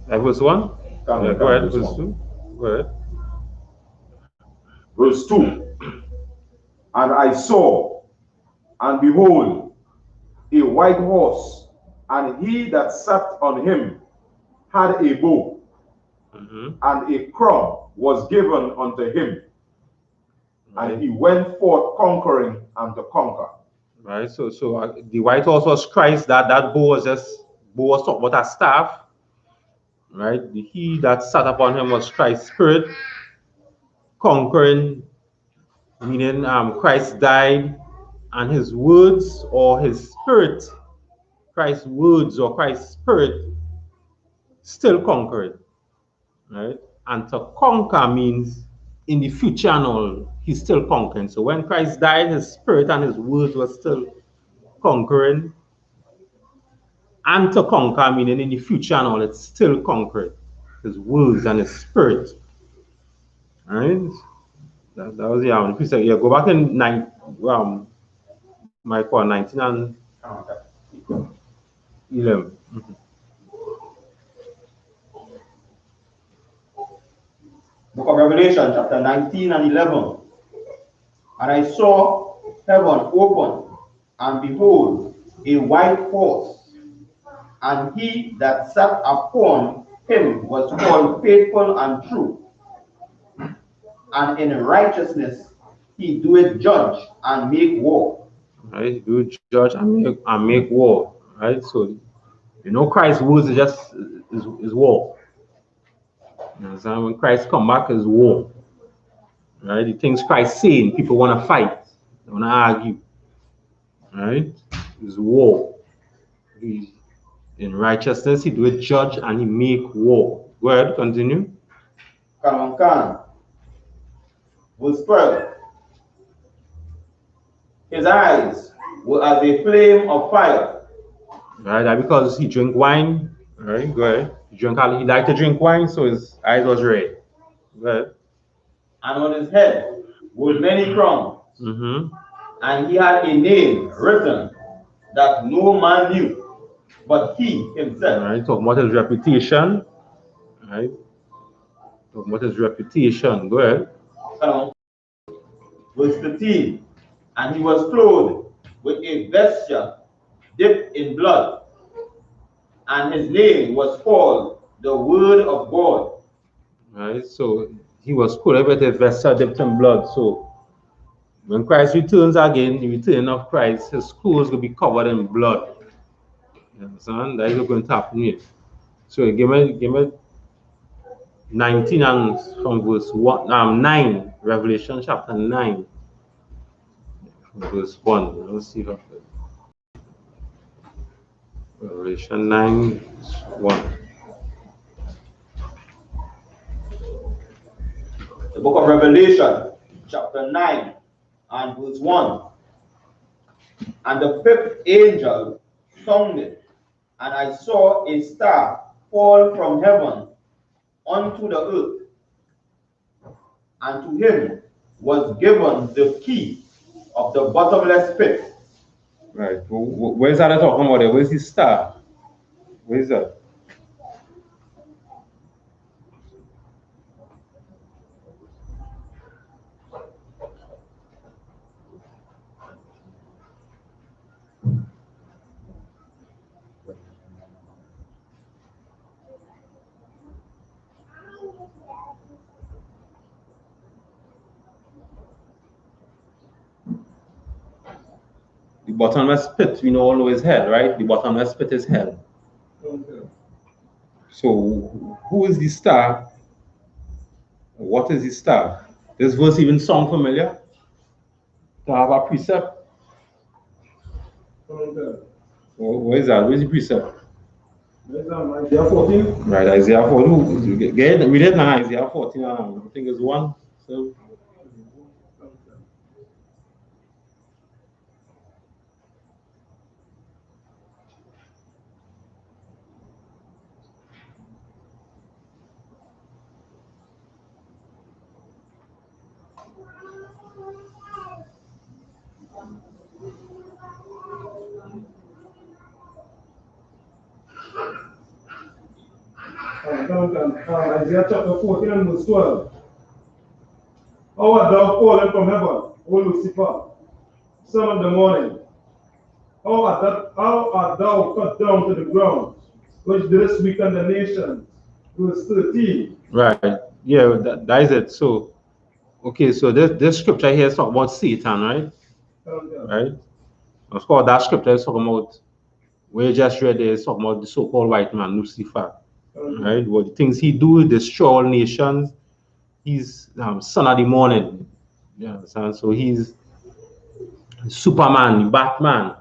Speaker 3: Verse 1? Go ahead, verse 2. Go ahead.
Speaker 4: Verse 2. And I saw, and behold, a white horse, and he that sat on him had a bow, and a crown was given unto him. Right. And he went forth conquering and to conquer.
Speaker 3: Right. So the white horse was Christ. That bow was talking about a staff. Right. He that sat upon him was Christ's spirit, conquering, meaning Christ died, and his words or his spirit, Christ's words or Christ's spirit, still conquered. Right. And to conquer means in the future and all, he's still conquering. So when Christ died, his spirit and his words were still conquering. And to conquer, meaning in the future and all, it's still conquered. His words and his spirit. Alright? That was the precept. Yeah, go back in 19 and 11.
Speaker 2: Book of Revelation, chapter 19 and 11. And I saw heaven open, and behold, a white horse, and he that sat upon him was called faithful and true, and in righteousness he doeth judge and make war.
Speaker 3: Right? Do judge and make war. Right? So Christ's words is war. You understand? When Christ come back is war. Right? The things Christ saying, people want to fight, they want to argue. Right? It's war. In righteousness, he do a judge and he make war. Go ahead, continue.
Speaker 2: Verse 12. His eyes were as a flame of fire.
Speaker 3: Right, that because he drank wine. Right, go ahead. He liked to drink wine, so his eyes was red. Go ahead.
Speaker 2: And on his head were many crowns.
Speaker 3: Mm-hmm.
Speaker 2: And he had a name written that no man knew, but he himself.
Speaker 3: Right, talking about his reputation. Right, talking about his reputation. Go ahead.
Speaker 2: Verse 15. And he was clothed with a vesture dipped in blood, and his name was called the Word of God.
Speaker 3: Right, so he was clothed with a vesture dipped in blood. So when Christ returns again, the return of Christ, his clothes will be covered in blood. You understand? That is going to happen here. So give me 19 and from verse 9, Revelation chapter 9, from verse 1. Let's see how. Revelation 9, 1.
Speaker 2: The book of Revelation, chapter 9, and verse 1. And the fifth angel sounded, and I saw a star fall from heaven unto the earth, and to him was given the key of the bottomless pit.
Speaker 3: Right. Where's that talking about? Where's the star? Where is that? The bottomless pit, we all know is hell, right? The bottomless pit is hell.
Speaker 5: Okay.
Speaker 3: So, who is the star? What is the star? This verse even sound familiar? To have a precept?
Speaker 5: Okay.
Speaker 3: Where is that? Where is the precept?
Speaker 5: Where's that? Isaiah 14?
Speaker 3: Right, Isaiah 14. Get it? Read it now, Isaiah 14. I think it's 1. So,
Speaker 5: Isaiah chapter 14 and verse 12. How art thou fallen from heaven, O Lucifer, son of the morning? How art thou cut down to the ground, which didst weaken the nations? Verse 13.
Speaker 3: right. Yeah, that is it. So, okay, so this scripture here is talking about Satan, right? Right? Of course, that scripture is talking about, where you just read there, is talking about the so-called white man, Lucifer. Right? What the things he do, destroy all nations. He's son of the morning. You understand? So he's Superman, Batman.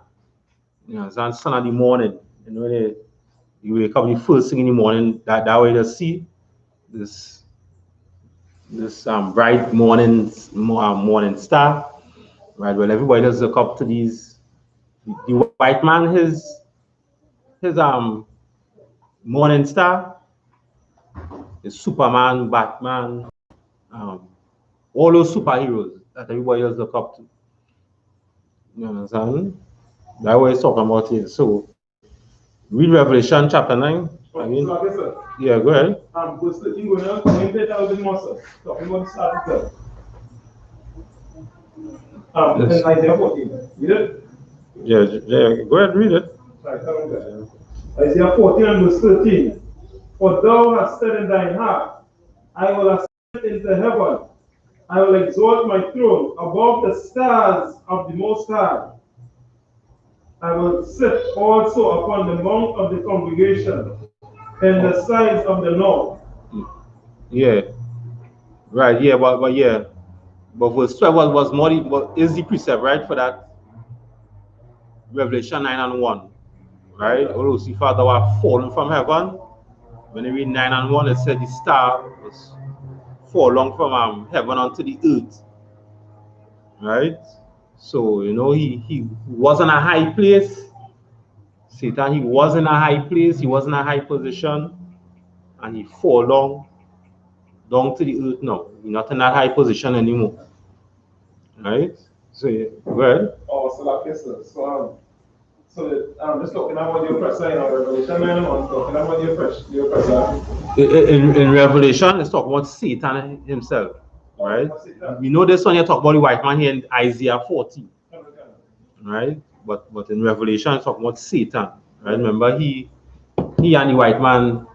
Speaker 3: You understand? Son of the morning. You know, you wake up the first thing in the morning, that way you see this bright morning star. Right? Well, everybody does look up to these. The white man, his morning star is Superman, Batman, all those superheroes that everybody else look up to. You understand? That's what he's talking about here. So, read Revelation chapter 9. I mean, yeah, go ahead.
Speaker 5: Verse 13 going on, commented out the monster, talking about the start itself.
Speaker 3: Yes.
Speaker 5: In Isaiah 14. Read it?
Speaker 3: Yeah, go ahead, read it.
Speaker 5: Right, okay. Isaiah 14 and verse 13. For thou hast said in thine heart, I will ascend into heaven. I will exalt my throne above the stars of the Most High. I will sit also upon the mount of the congregation in the sides of the north.
Speaker 3: Yeah, right. Yeah, but yeah, but verse 12 was more. But is the precept right for that? Revelation 9 and 1, right? Oh, Lucifer, thou art fallen from heaven. When you read 9 and 1, it said the star was fallen from heaven onto the earth, right? So, you know, he was in a high place. Satan, he was in a high place, he was in a high position, and he fall down to the earth now. He's not in a high position anymore. Right? So, well.
Speaker 5: Oh, so like this, so I'm just talking about the oppressor in Revelation 9, I'm talking about the oppressor.
Speaker 3: In Revelation, it's talking about Satan himself. Right? We know this one you talk about the white man here in Isaiah 40. Right? But in Revelation, it's talking about Satan. Right? Remember, he and the white man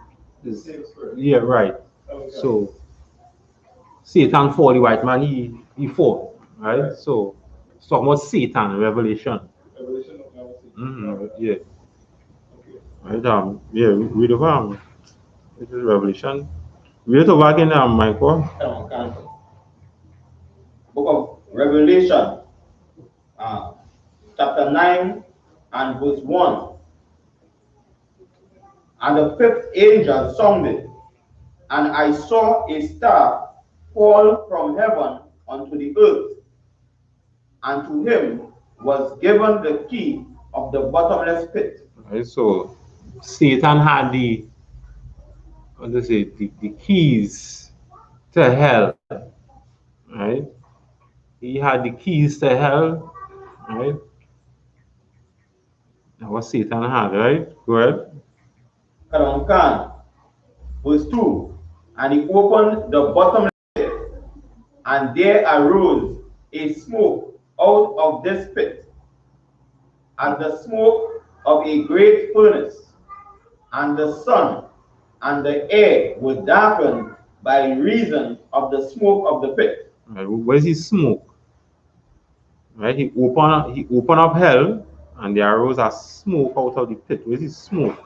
Speaker 3: is, yeah, right. So Satan for the white man, he fought. Right? So it's talking about Satan in Revelation. Yeah. Right, yeah, read over it is Revelation. Read it over again, Michael.
Speaker 2: Book of Revelation, chapter 9 and verse 1. And the fifth angel sounded, and I saw a star fall from heaven unto the earth, and to him was given the key of the bottomless pit.
Speaker 3: Right, so Satan had the keys to hell. Right? He had the keys to hell. Right? That was Satan had, right? Go ahead.
Speaker 2: Verse 2. And he opened the bottomless pit, and there arose a smoke out of this pit, as the smoke of a great furnace, and the sun and the air were darkened by reason of the smoke of the pit.
Speaker 3: Right. Where's his smoke? Right? He opened up hell, and there arose a smoke out of the pit. Where's his smoke?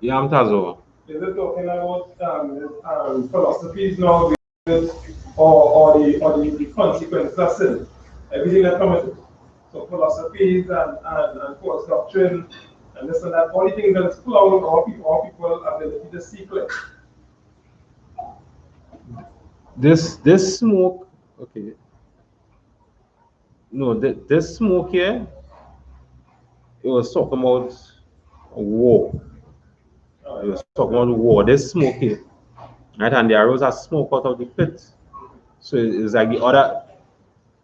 Speaker 3: Yeah, I'm Tazo.
Speaker 5: Is it talking about philosophies now, or the consequences of sin? Everything that comes with it. So philosophies and false doctrine and this and that, all the things that is cloud our people ability to see clear.
Speaker 3: This smoke, okay. No, this smoke here, it was talking about war. It was talking about war. This smoke here, right? And there arose a smoke out of the pit. So it's like the other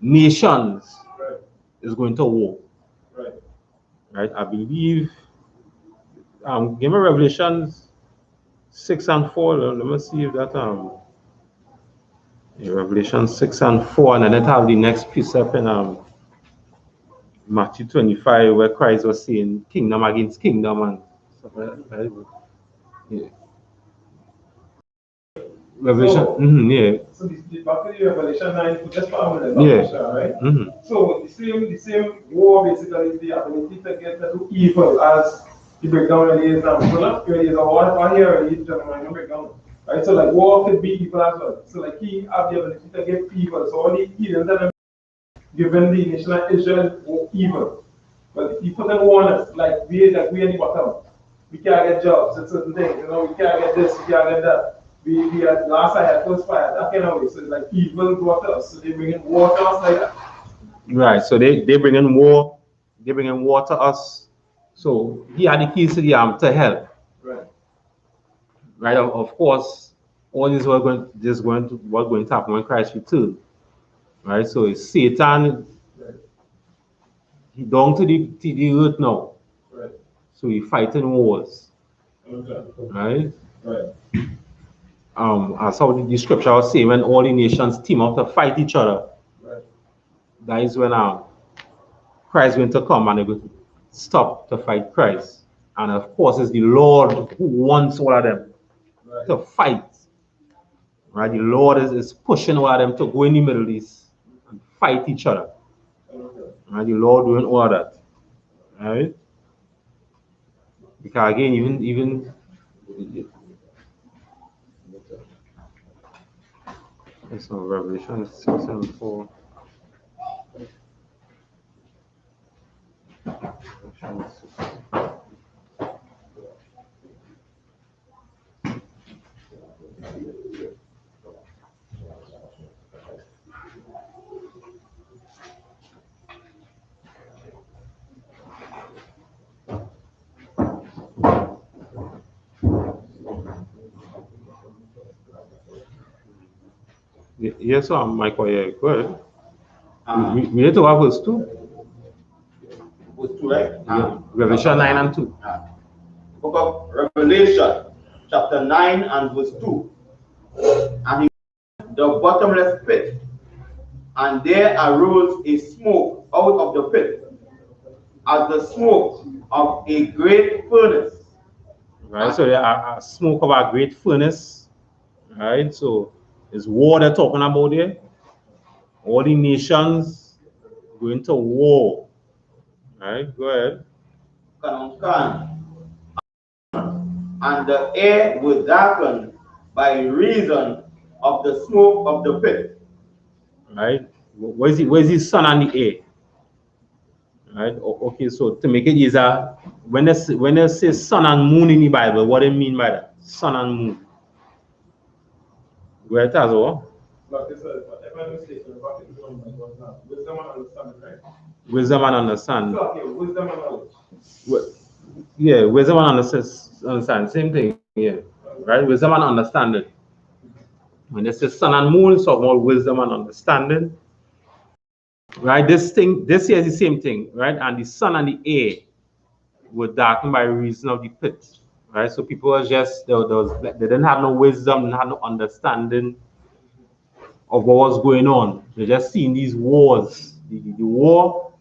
Speaker 3: nations is going to war. Right? I believe. Give me Revelations 6 and 4. Let me see if that Revelation 6 and 4, and then it have the next precept in Matthew 25, where Christ was saying kingdom against kingdom and stuff like that. Yeah. Revelation, yeah.
Speaker 5: So the back to the Revelation 9, just for a minute,
Speaker 3: Yeah.
Speaker 5: right? So the same war basically is the ability to get to do evil as the breakdown really is now. So not really is a war here really is gentlemen breakdown. Right? So like war could be evil as well. So like he have the ability to get evil. So all the heathens that given the nation of Israel were evil. But he put them on us like we in the bottom. We can't get jobs and certain things, you know, we can't get this, we can't get that. We had last I had first fire, that kind of way. So it's like evil brought us. So they bring in war to us like that.
Speaker 3: Right. So they bring in war, they bring in war to us. So he had the keys to the to hell. Right. Of course, all this was going to happen when Christ returned. Right. So it's Satan, he down to the earth now. So he fighting wars. Right. As how the scripture was saying, when all the nations team up to fight each other, that is when Christ is going to come and they're going to stop to fight Christ. And of course, it's the Lord who wants all of them to fight. Right? The Lord is pushing all of them to go in the Middle East and fight each other. Right? The Lord doing all of that. Right? Because again, even it's not Revelation 6 and 4. Yes, sir, Michael, yeah, go ahead. We
Speaker 2: Uh,
Speaker 3: need to have verse 2.
Speaker 2: verse 2, right?
Speaker 3: Yeah. Revelation 9 and 2.
Speaker 2: Book of Revelation, chapter 9 and verse 2. And he the bottomless pit, and there arose a smoke out of the pit, as the smoke of a great furnace.
Speaker 3: Right, so there are smoke of a great furnace. Right, so it's war they're talking about there. All the nations going to war. Right, go ahead.
Speaker 2: And the air was darkened by reason of the smoke of the pit.
Speaker 3: Right, where's the sun and the air? Right, okay, so to make it easier, when they say sun and moon in the Bible, what do they mean by that? Sun and moon. Go ahead, Tazo.
Speaker 5: But this is, if I'm mistaken, what is wrong with what now? Wisdom and understanding, right?
Speaker 3: Wisdom and understanding.
Speaker 5: So, okay, wisdom and knowledge.
Speaker 3: Yeah, wisdom and understand, same thing, yeah. Right, wisdom and understanding. When they say sun and moon, it's talking about wisdom and understanding. Right, this here is the same thing, right? And the sun and the air were darkened by reason of the pit. Right, so people are just they didn't have no wisdom, didn't have no understanding of what was going on. They just seen these wars. The war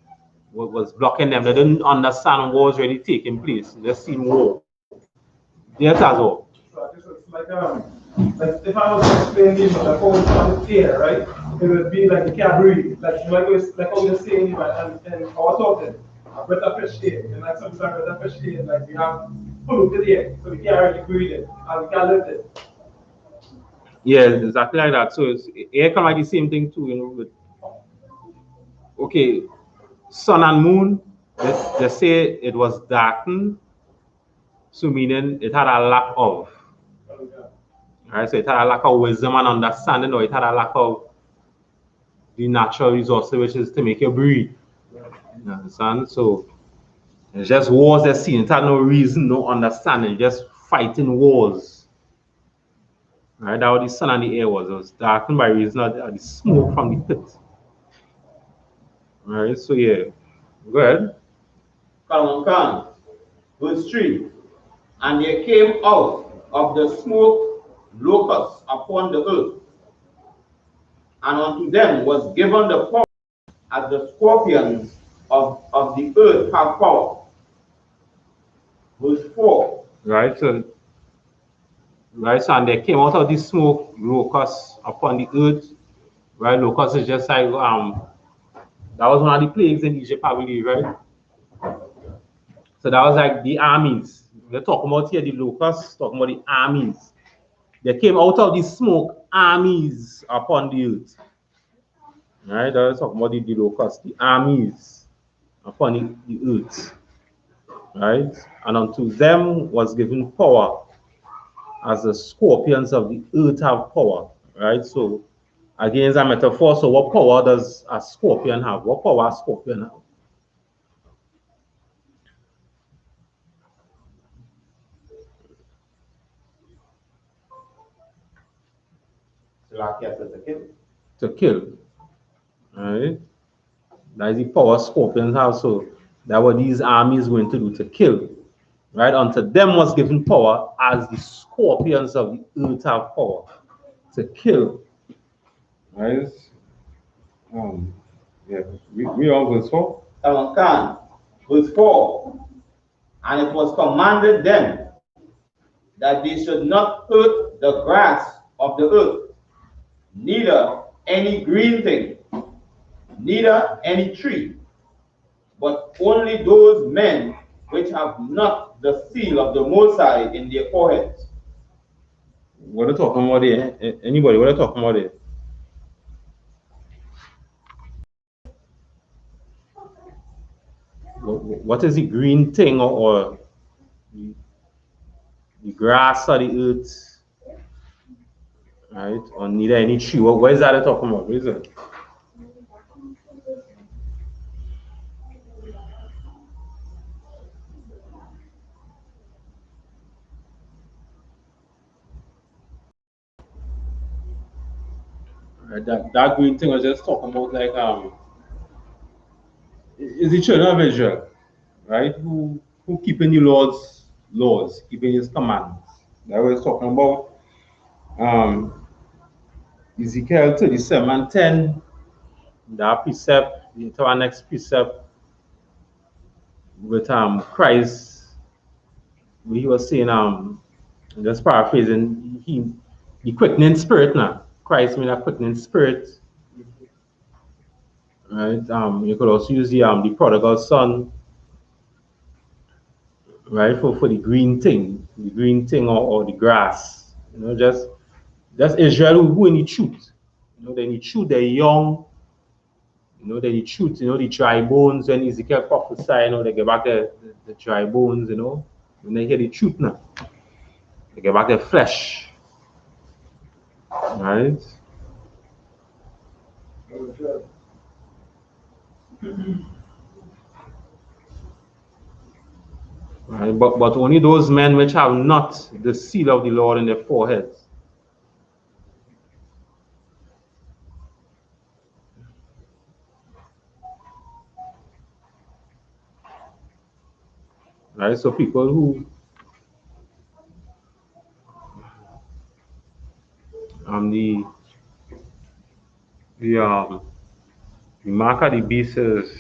Speaker 3: was blocking them. They didn't understand what was really taking place. They just seen war. Yes, as well.
Speaker 5: So this is like if I was to explain this like how it's on the air, right? It would be like you can't breathe. Like how you're saying and our talking. A breath of fresh air. And like sometimes breath of fresh air, like we have polluted air. So we can't really breathe it. And we can't live it.
Speaker 3: Yeah, exactly like that. So air can like the same thing too, you know. With, okay, sun and moon, they say it was darkened, so meaning it had a lack of. Right, so it had a lack of wisdom and understanding, or it had a lack of the natural resources, which is to make you breathe. You understand? So it's just wars they're seeing. It had no reason, no understanding, just fighting wars. Right, that was the sun and the air was. It was darkened by reason of the smoke from the pit. Right, so yeah. Go ahead.
Speaker 2: Verse 3. And there came out of the smoke locusts upon the earth, and unto them was given the power as the scorpions of the earth have power. Verse 4.
Speaker 3: Right, so and they came out of the smoke locusts upon the earth. Right, locusts is just like that was one of the plagues in Egypt, I believe, right? So that was like the armies. We're talking about here the locusts, talking about the armies. They came out of the smoke, armies upon the earth. Right, that was talking about the locusts, the armies upon the earth. Right, and unto them was given power as the scorpions of the earth have power. Right, so again, it's a metaphor. So what power does a scorpion have? What power a scorpion have? To kill. Right? That is the power scorpions have. So that what these armies going to do, to kill. Right? Unto them was given power as the scorpions of the earth have power. To kill. Right? Yeah. We all verse 4.
Speaker 2: Verse 4. And it was commanded them that they should not hurt the grass of the earth, neither any green thing, neither any tree, but only those men which have not the seal of the Most High in their foreheads.
Speaker 3: What are you talking about there? Anybody, what are you talking about there? What is the green thing or the grass or the earth? Right? Or neither any tree. What is that they're talking about? What is it? Right? That green thing I was just talking about, like is the children of Israel, right? Who keeping the Lord's laws, keeping His commands. That was talking about Ezekiel 37:10. That precept into our next precept with Christ. He was saying just paraphrasing, the quickening spirit now. Christ mean a quickening spirit. Right? You could also use the prodigal son, right, for the green thing, or the grass. You know, just Israel who in the truth. You know, then the truth they're young. You know, then the truth, you know, the dry bones, when Ezekiel prophesied, you know, they get back the dry bones, you know. When they hear the truth now, they get back their flesh. Right? Right? But only those men which have not the seal of the Lord in their foreheads. Right? So people who the mark of the beast is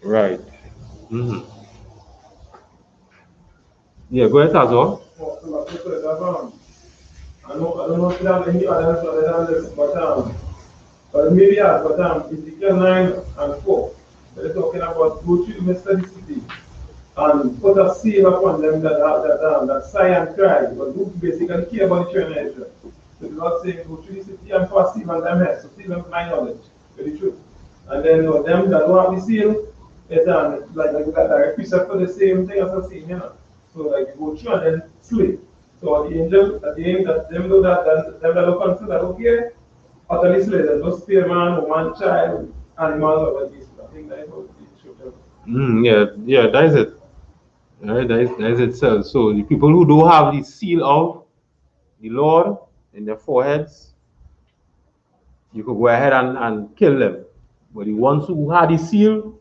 Speaker 3: right. Yeah, go ahead, Tazo.
Speaker 5: I don't know if you have any others other than this, but maybe Ezekiel 9:4. They're talking about go to the midst of the city and put a seal upon them that sigh and cry, but who basically care about the children of Israel. So the Lord saying, go to the city and put a seal on them heads, so seal them my knowledge, with the truth. And then them that don't have the seal, it's like direct precept for the same thing as I'm saying, you know. So like you go through and then slay. So the angel, at the end, that them do that, them that don't consider, okay, utterly slay them. Don't spare man, woman, child, animals, or like this. I think that is what the scripture.
Speaker 3: Yeah, that is it. Right, that is itself. So the people who do have the seal of the Lord in their foreheads, you could go ahead and kill them. But the ones who had the seal,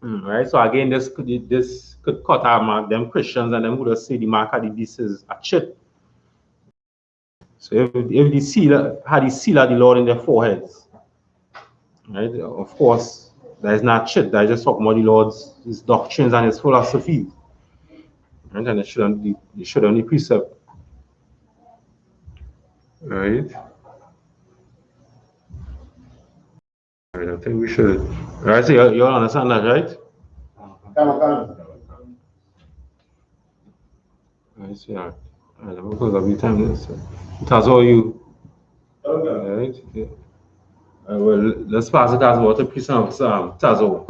Speaker 3: right? So again, this could cut out them Christians and them who just say the mark of the beast is a chip. So if the seal had the seal of the Lord in their foreheads, right? Of course, that is not chip. That is just talking about the Lord's his doctrines and his philosophy. Right? And it should only precept. Right? Right, I think we should. Right, so you all understand that, right? Right, so yeah. Right, I'm going to go time this. That's all you. Right? Yeah. Well, let's pass it as well to piece of Tazo.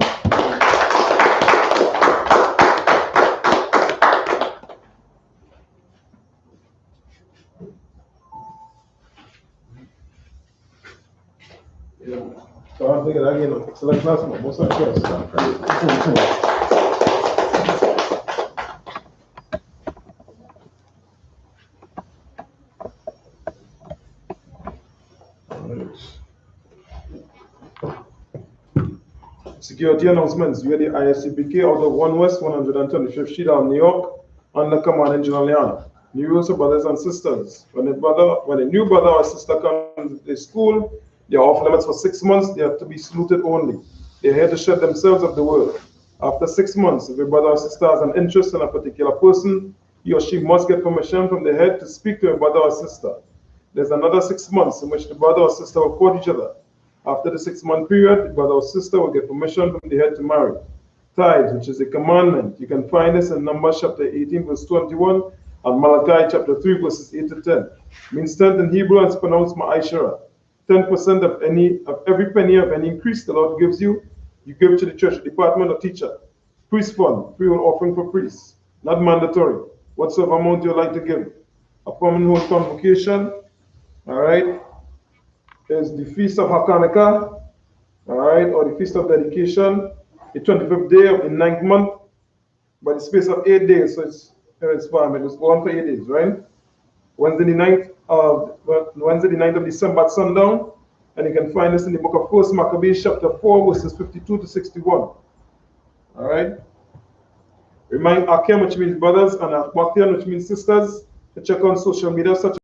Speaker 5: So I'm thinking again, excellent class, most of the Security announcements. We are the I.S.U.P.K out of 1 West 125th Street of New York, under command of GEN.YAHANNA. New York brothers and sisters. When a new brother or sister comes to school, they are off limits for 6 months. They have to be saluted only. They are here to shed themselves of the word. After 6 months, if a brother or sister has an interest in a particular person, he or she must get permission from the head to speak to a brother or sister. There's another 6 months in which the brother or sister will court each other. After the 6-month period, the brother or sister will get permission from the head to marry. Tithes, which is a commandment. You can find this in Numbers chapter 18, verse 21, and Malachi chapter 3, verses 8 to 10. Means tenth in Hebrew and it's pronounced ma'ashara. 10% of every penny of any increase the Lord gives you, you give to the church department or teacher. Priest fund, free will offering for priests. Not mandatory. Whatsoever amount you like to give. A permanent convocation, all right, is the Feast of Hanukkah, all right, or the Feast of Dedication, the 25th day of the 9th month, by the space of 8 days. So it's it was born for 8 days, right? Wednesday the 9th of but Wednesday, the 9th of December at sundown. And you can find us in the book of 1 Maccabees, chapter 4, verses 52 to 61. All right. Remind Akem, which means brothers, and Akbakian, which means sisters, to check on social media such as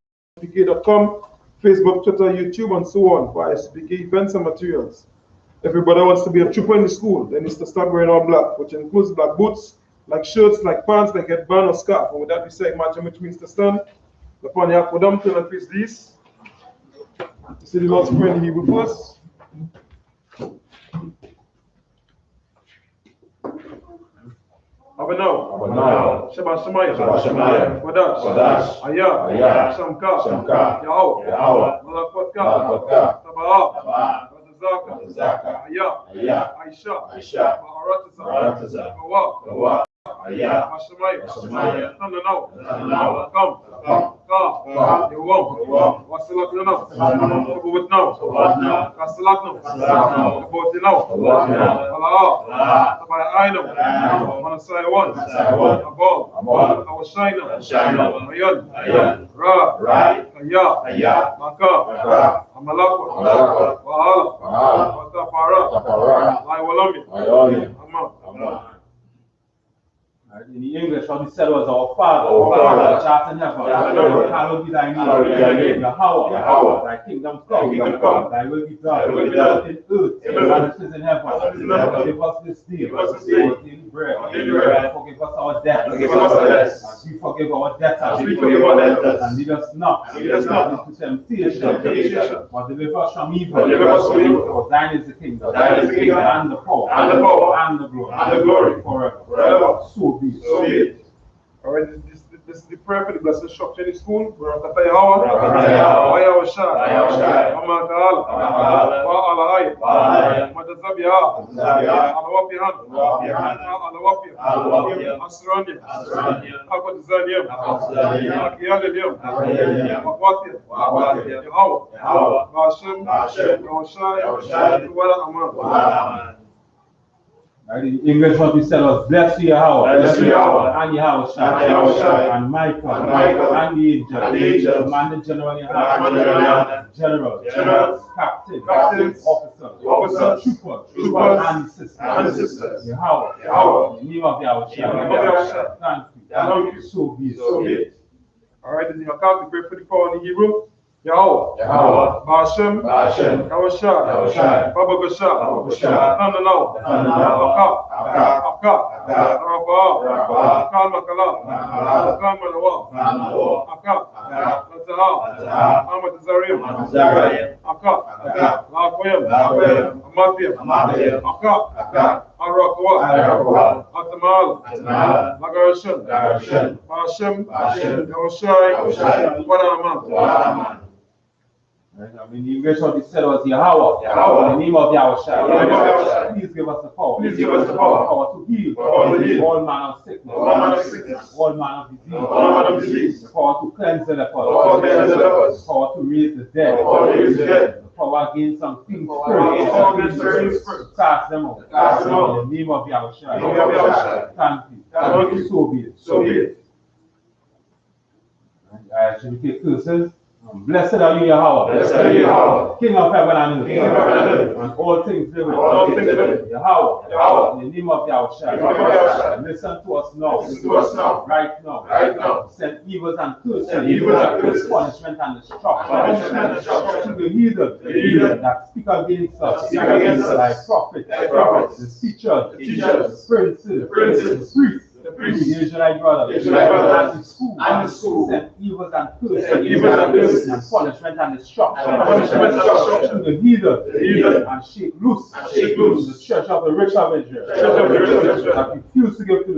Speaker 5: ISUPK.com, Facebook, Twitter, YouTube, and so on for I.S.U.P.K events and materials. If your brother wants to be a trooper in the school, then he needs to start wearing all black, which includes black boots, like shirts, like pants, like headband or scarf. And with that, we say, imagine which means to stand. Upon the Akodam, turn and face these. You see the Lord's Prayer in the Hebrew first. Abanaw, Shabbat Shemayim, Wadash, Ayah, Shamka, Yahweh, Malakotka, Tabah, Zaka, Ayah, Aisha, Maharataza, Kawa, Mashamayim, Tananaw, Come, Yawam, Wasilat now, Kabut now, Kasalat now, Kabot now, Allah, I know, Manasai one, Abol, Awashina, Mayan, Ra, Kaya, Maka, Amalakwa, Wahala, Watapara, Iwalami, Amma.
Speaker 3: In the English, what we said was our Father, which art in heaven, hallowed be thy name, Yahweh, thy kingdom come, thy will be done, in earth as it is in heaven. Give us this day our daily bread, forgive us our debts, as we forgive our debtors, and lead us not into temptation, but deliver us from evil. For thine is the kingdom, and the power, and the glory, forever. So be it.
Speaker 5: All right, this is the prayer for the blessed structure in the school. We're at the Ayawa Shah, Amakal, Alahai, Madazabia, Alawapihan, Alawapia, Asrania, Akotizanium, Akialium, Wakwatia, Yahweh, Bashem, Yahushai, Wala Aman.
Speaker 3: In English, what we said was, bless you, Yahweh, and Yahweh, and Michael, and the angel, commanding general, generals, captains, officers, troopers, and sisters. Yahweh, in the name of Yahweh, thank you, so be it.
Speaker 5: All right, in the account, we pray for the power in the Hebrew. Yahweh, Bashem, Yahushai, Baba Gasha, Tananaw, Aka, Rabah, Kalmakala, Kalmanawa, Aka, Natahal, Ahmad Zariam, Aka, Lakoyam, Amathiam, Aka, Arakawa, Atamal, Lagarashan, Bashem, Yahushai, Wadaman.
Speaker 3: In the English, what he said was Yahweh, in the name of Yahweh. Please give us the power. Power to heal all manner of sickness, all manner of disease, the power to cleanse the lepers, the power to raise the dead, the power against some things, cast them out. In the name of Yahweh. Thank you. So be it. Should we take curses? Blessed are you, Yahweh, King of heaven and earth, and all things living. Yahweh, in the name of Yahweh, listen to us now, right now. Send evils and curses, punishment and destruction to the heathen that speak against us, thy prophets, the teachers, the princes, the priests, the Israelite brothers, and the school, send evils and curses, and punishment and destruction to the heathen, and shake loose the church of the rich of Israel, that refuse to give to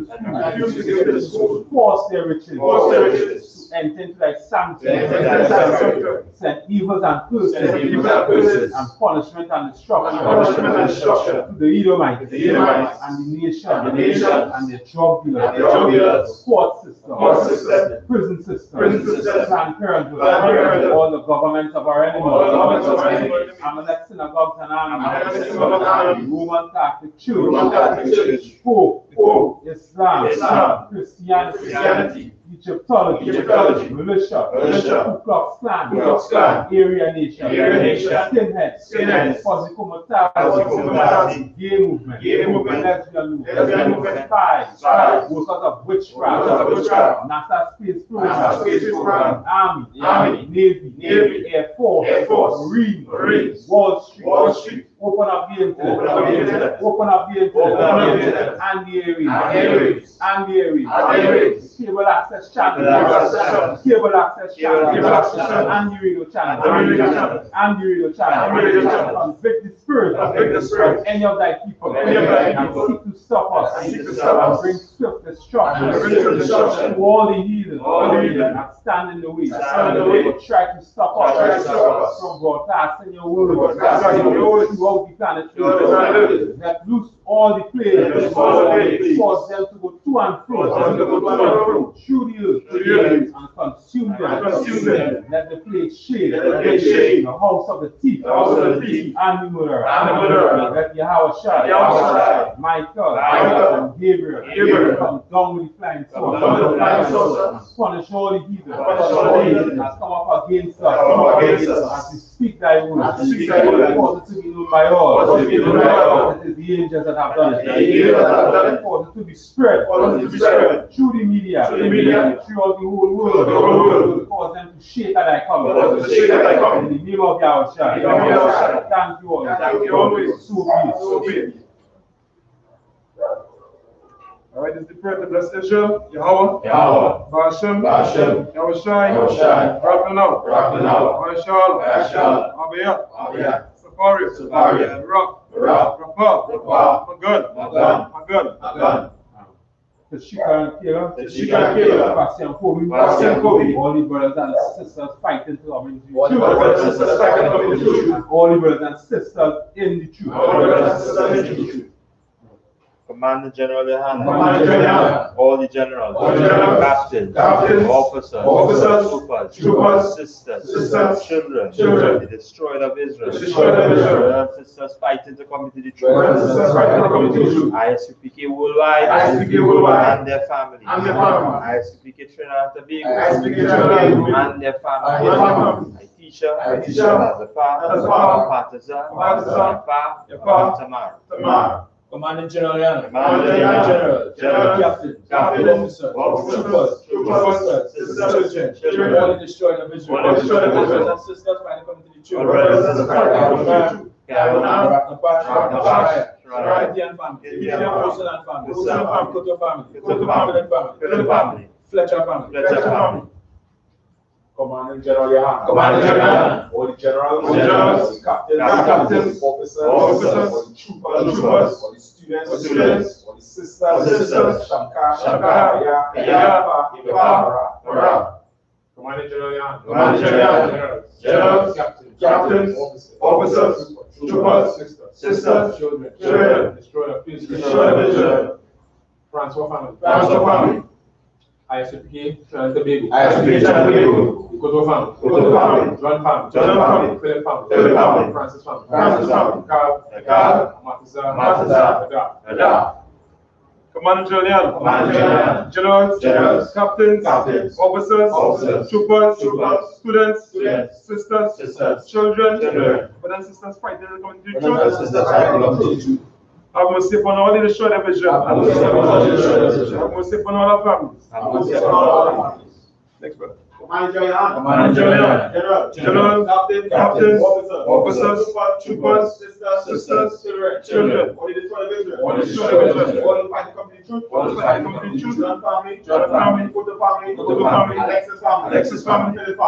Speaker 3: the school, force their riches, to enter into thy sanctuary, send evils and curses, and punishment and destruction to the Edomites, and the nation, and the drug dealers, court system, prison system, Planned Parenthood, all the governments of our enemies, Amalek synagogues and armies, Roman Catholic Church, Pope, Islam, Christianity,
Speaker 5: Egyptology, militia, Ku Klux Klan, Area Nation, skinheads, fuzzy comatari, gay movement, lesbian movement, spies, workers of witchcraft, NASA space program, Army, Navy, Air Force, Marines, Wall Street, open up the internet, and the areas, cable access channel, and the radio channel, convict the spirit of any of thy people, and seek to stop us, and bring swift destruction to all the heathen, and stand in the way, try to stop us from broadcasting your word throughout the planet. Let loose all the plagues, cause them to go to and fro through the earth and consume them. Let the plague shade the house of the thief and the murderer. Let Yahweh, Michael, and Gabriel come down with the flying sword and punish all the heathen that come up against us as we speak thy word. Cause it to be known by all. It is the angels that have done it. Cause it to be spread through the media, throughout the whole world. Cause them to shake at thy coming. In the name of Yahweh. Thank you always. So be it.
Speaker 6: All right, this is the prayer to bless Israel. Yahweh. Ba'ashem. Yahweh Shai. Rakhanah. Ma'ashal. Abiyah. Safaria. Rock. Rapah. Magun.
Speaker 5: The Shika and Killer, Passion Kobe, all the brothers and sisters fighting to come into the truth. And all the brothers and sisters in the truth.
Speaker 2: Commander General Yohanna, all the generals, captains, officers, troopers, sisters, children, the destroyer of Israel, brothers and sisters fighting to come into the truth. I.S.U.P.K worldwide, and their family. I.S.U.P.K Trinidad and Tobago, and their family. I.T.H.A, Patazan, Tamar.
Speaker 1: Commanding General Yohanna, Captains, officers, troopers, children, all the destroyed of Israel, brothers and sisters fighting coming to the truth. Fletcher family. Commanding General Yohanna, all the generals, captains, officers, troopers, all the students, all the sisters, Shankar, Commanding General Yohanna, generals, captains, officers, troopers, sisters, children, destroyer of Israel, Francois family. I.S.U.P.K, Trinidad and Tobago, Koto family, John family, Philip family, Francis family, Carl, Matza,
Speaker 6: Commanding General, generals, captains, officers, troopers, students, sisters, children, brothers and sisters fighting to come into the truth. Have mercy upon all the destroyed of Israel. Have mercy upon all our families. Next brother.
Speaker 5: Commanding General,
Speaker 6: generals, captains, officers, troopers, sisters, children, all the destroyed of Israel. All the fighting come to the truth. John family, Koto family, Alexis family, Philip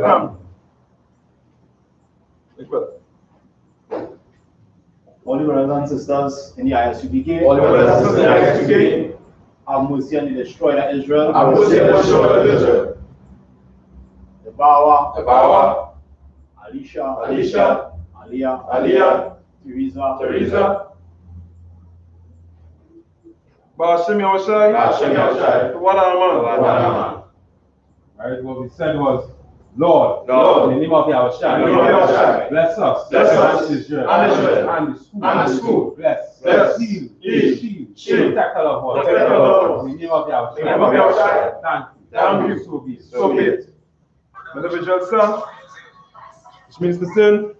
Speaker 6: family. Next brother.
Speaker 1: All the brothers and sisters in the I.S.U.P.K, have mercy on the destroyer of Israel, the Bawa, Alicia, Aliyah, Teresa,
Speaker 6: Ba'ashem Yahushai, what am
Speaker 5: Right, what we said was, Lord, in the name of Yahweh, bless us, and Israel, and the school, bless, heal, shield, protect all of us, in the name of Yahweh,
Speaker 6: Thank you. So be it. So be it. Individual, sir, which means the same.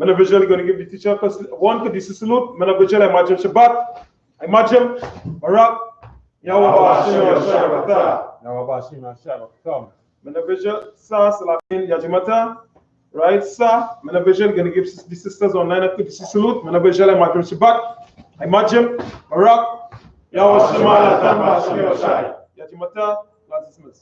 Speaker 6: Individual going to give the teacher one to this salute. Individual, I imagine Shabbat. I imagine Barak. Individual, sir, Salatin Yajimata. Right, sir. Individual going to give the sisters online to this salute. Individual, I imagine Shabbat. I imagine Barak. Yahweh Shemala Tamba Shemashai. Yajimata, last dismiss.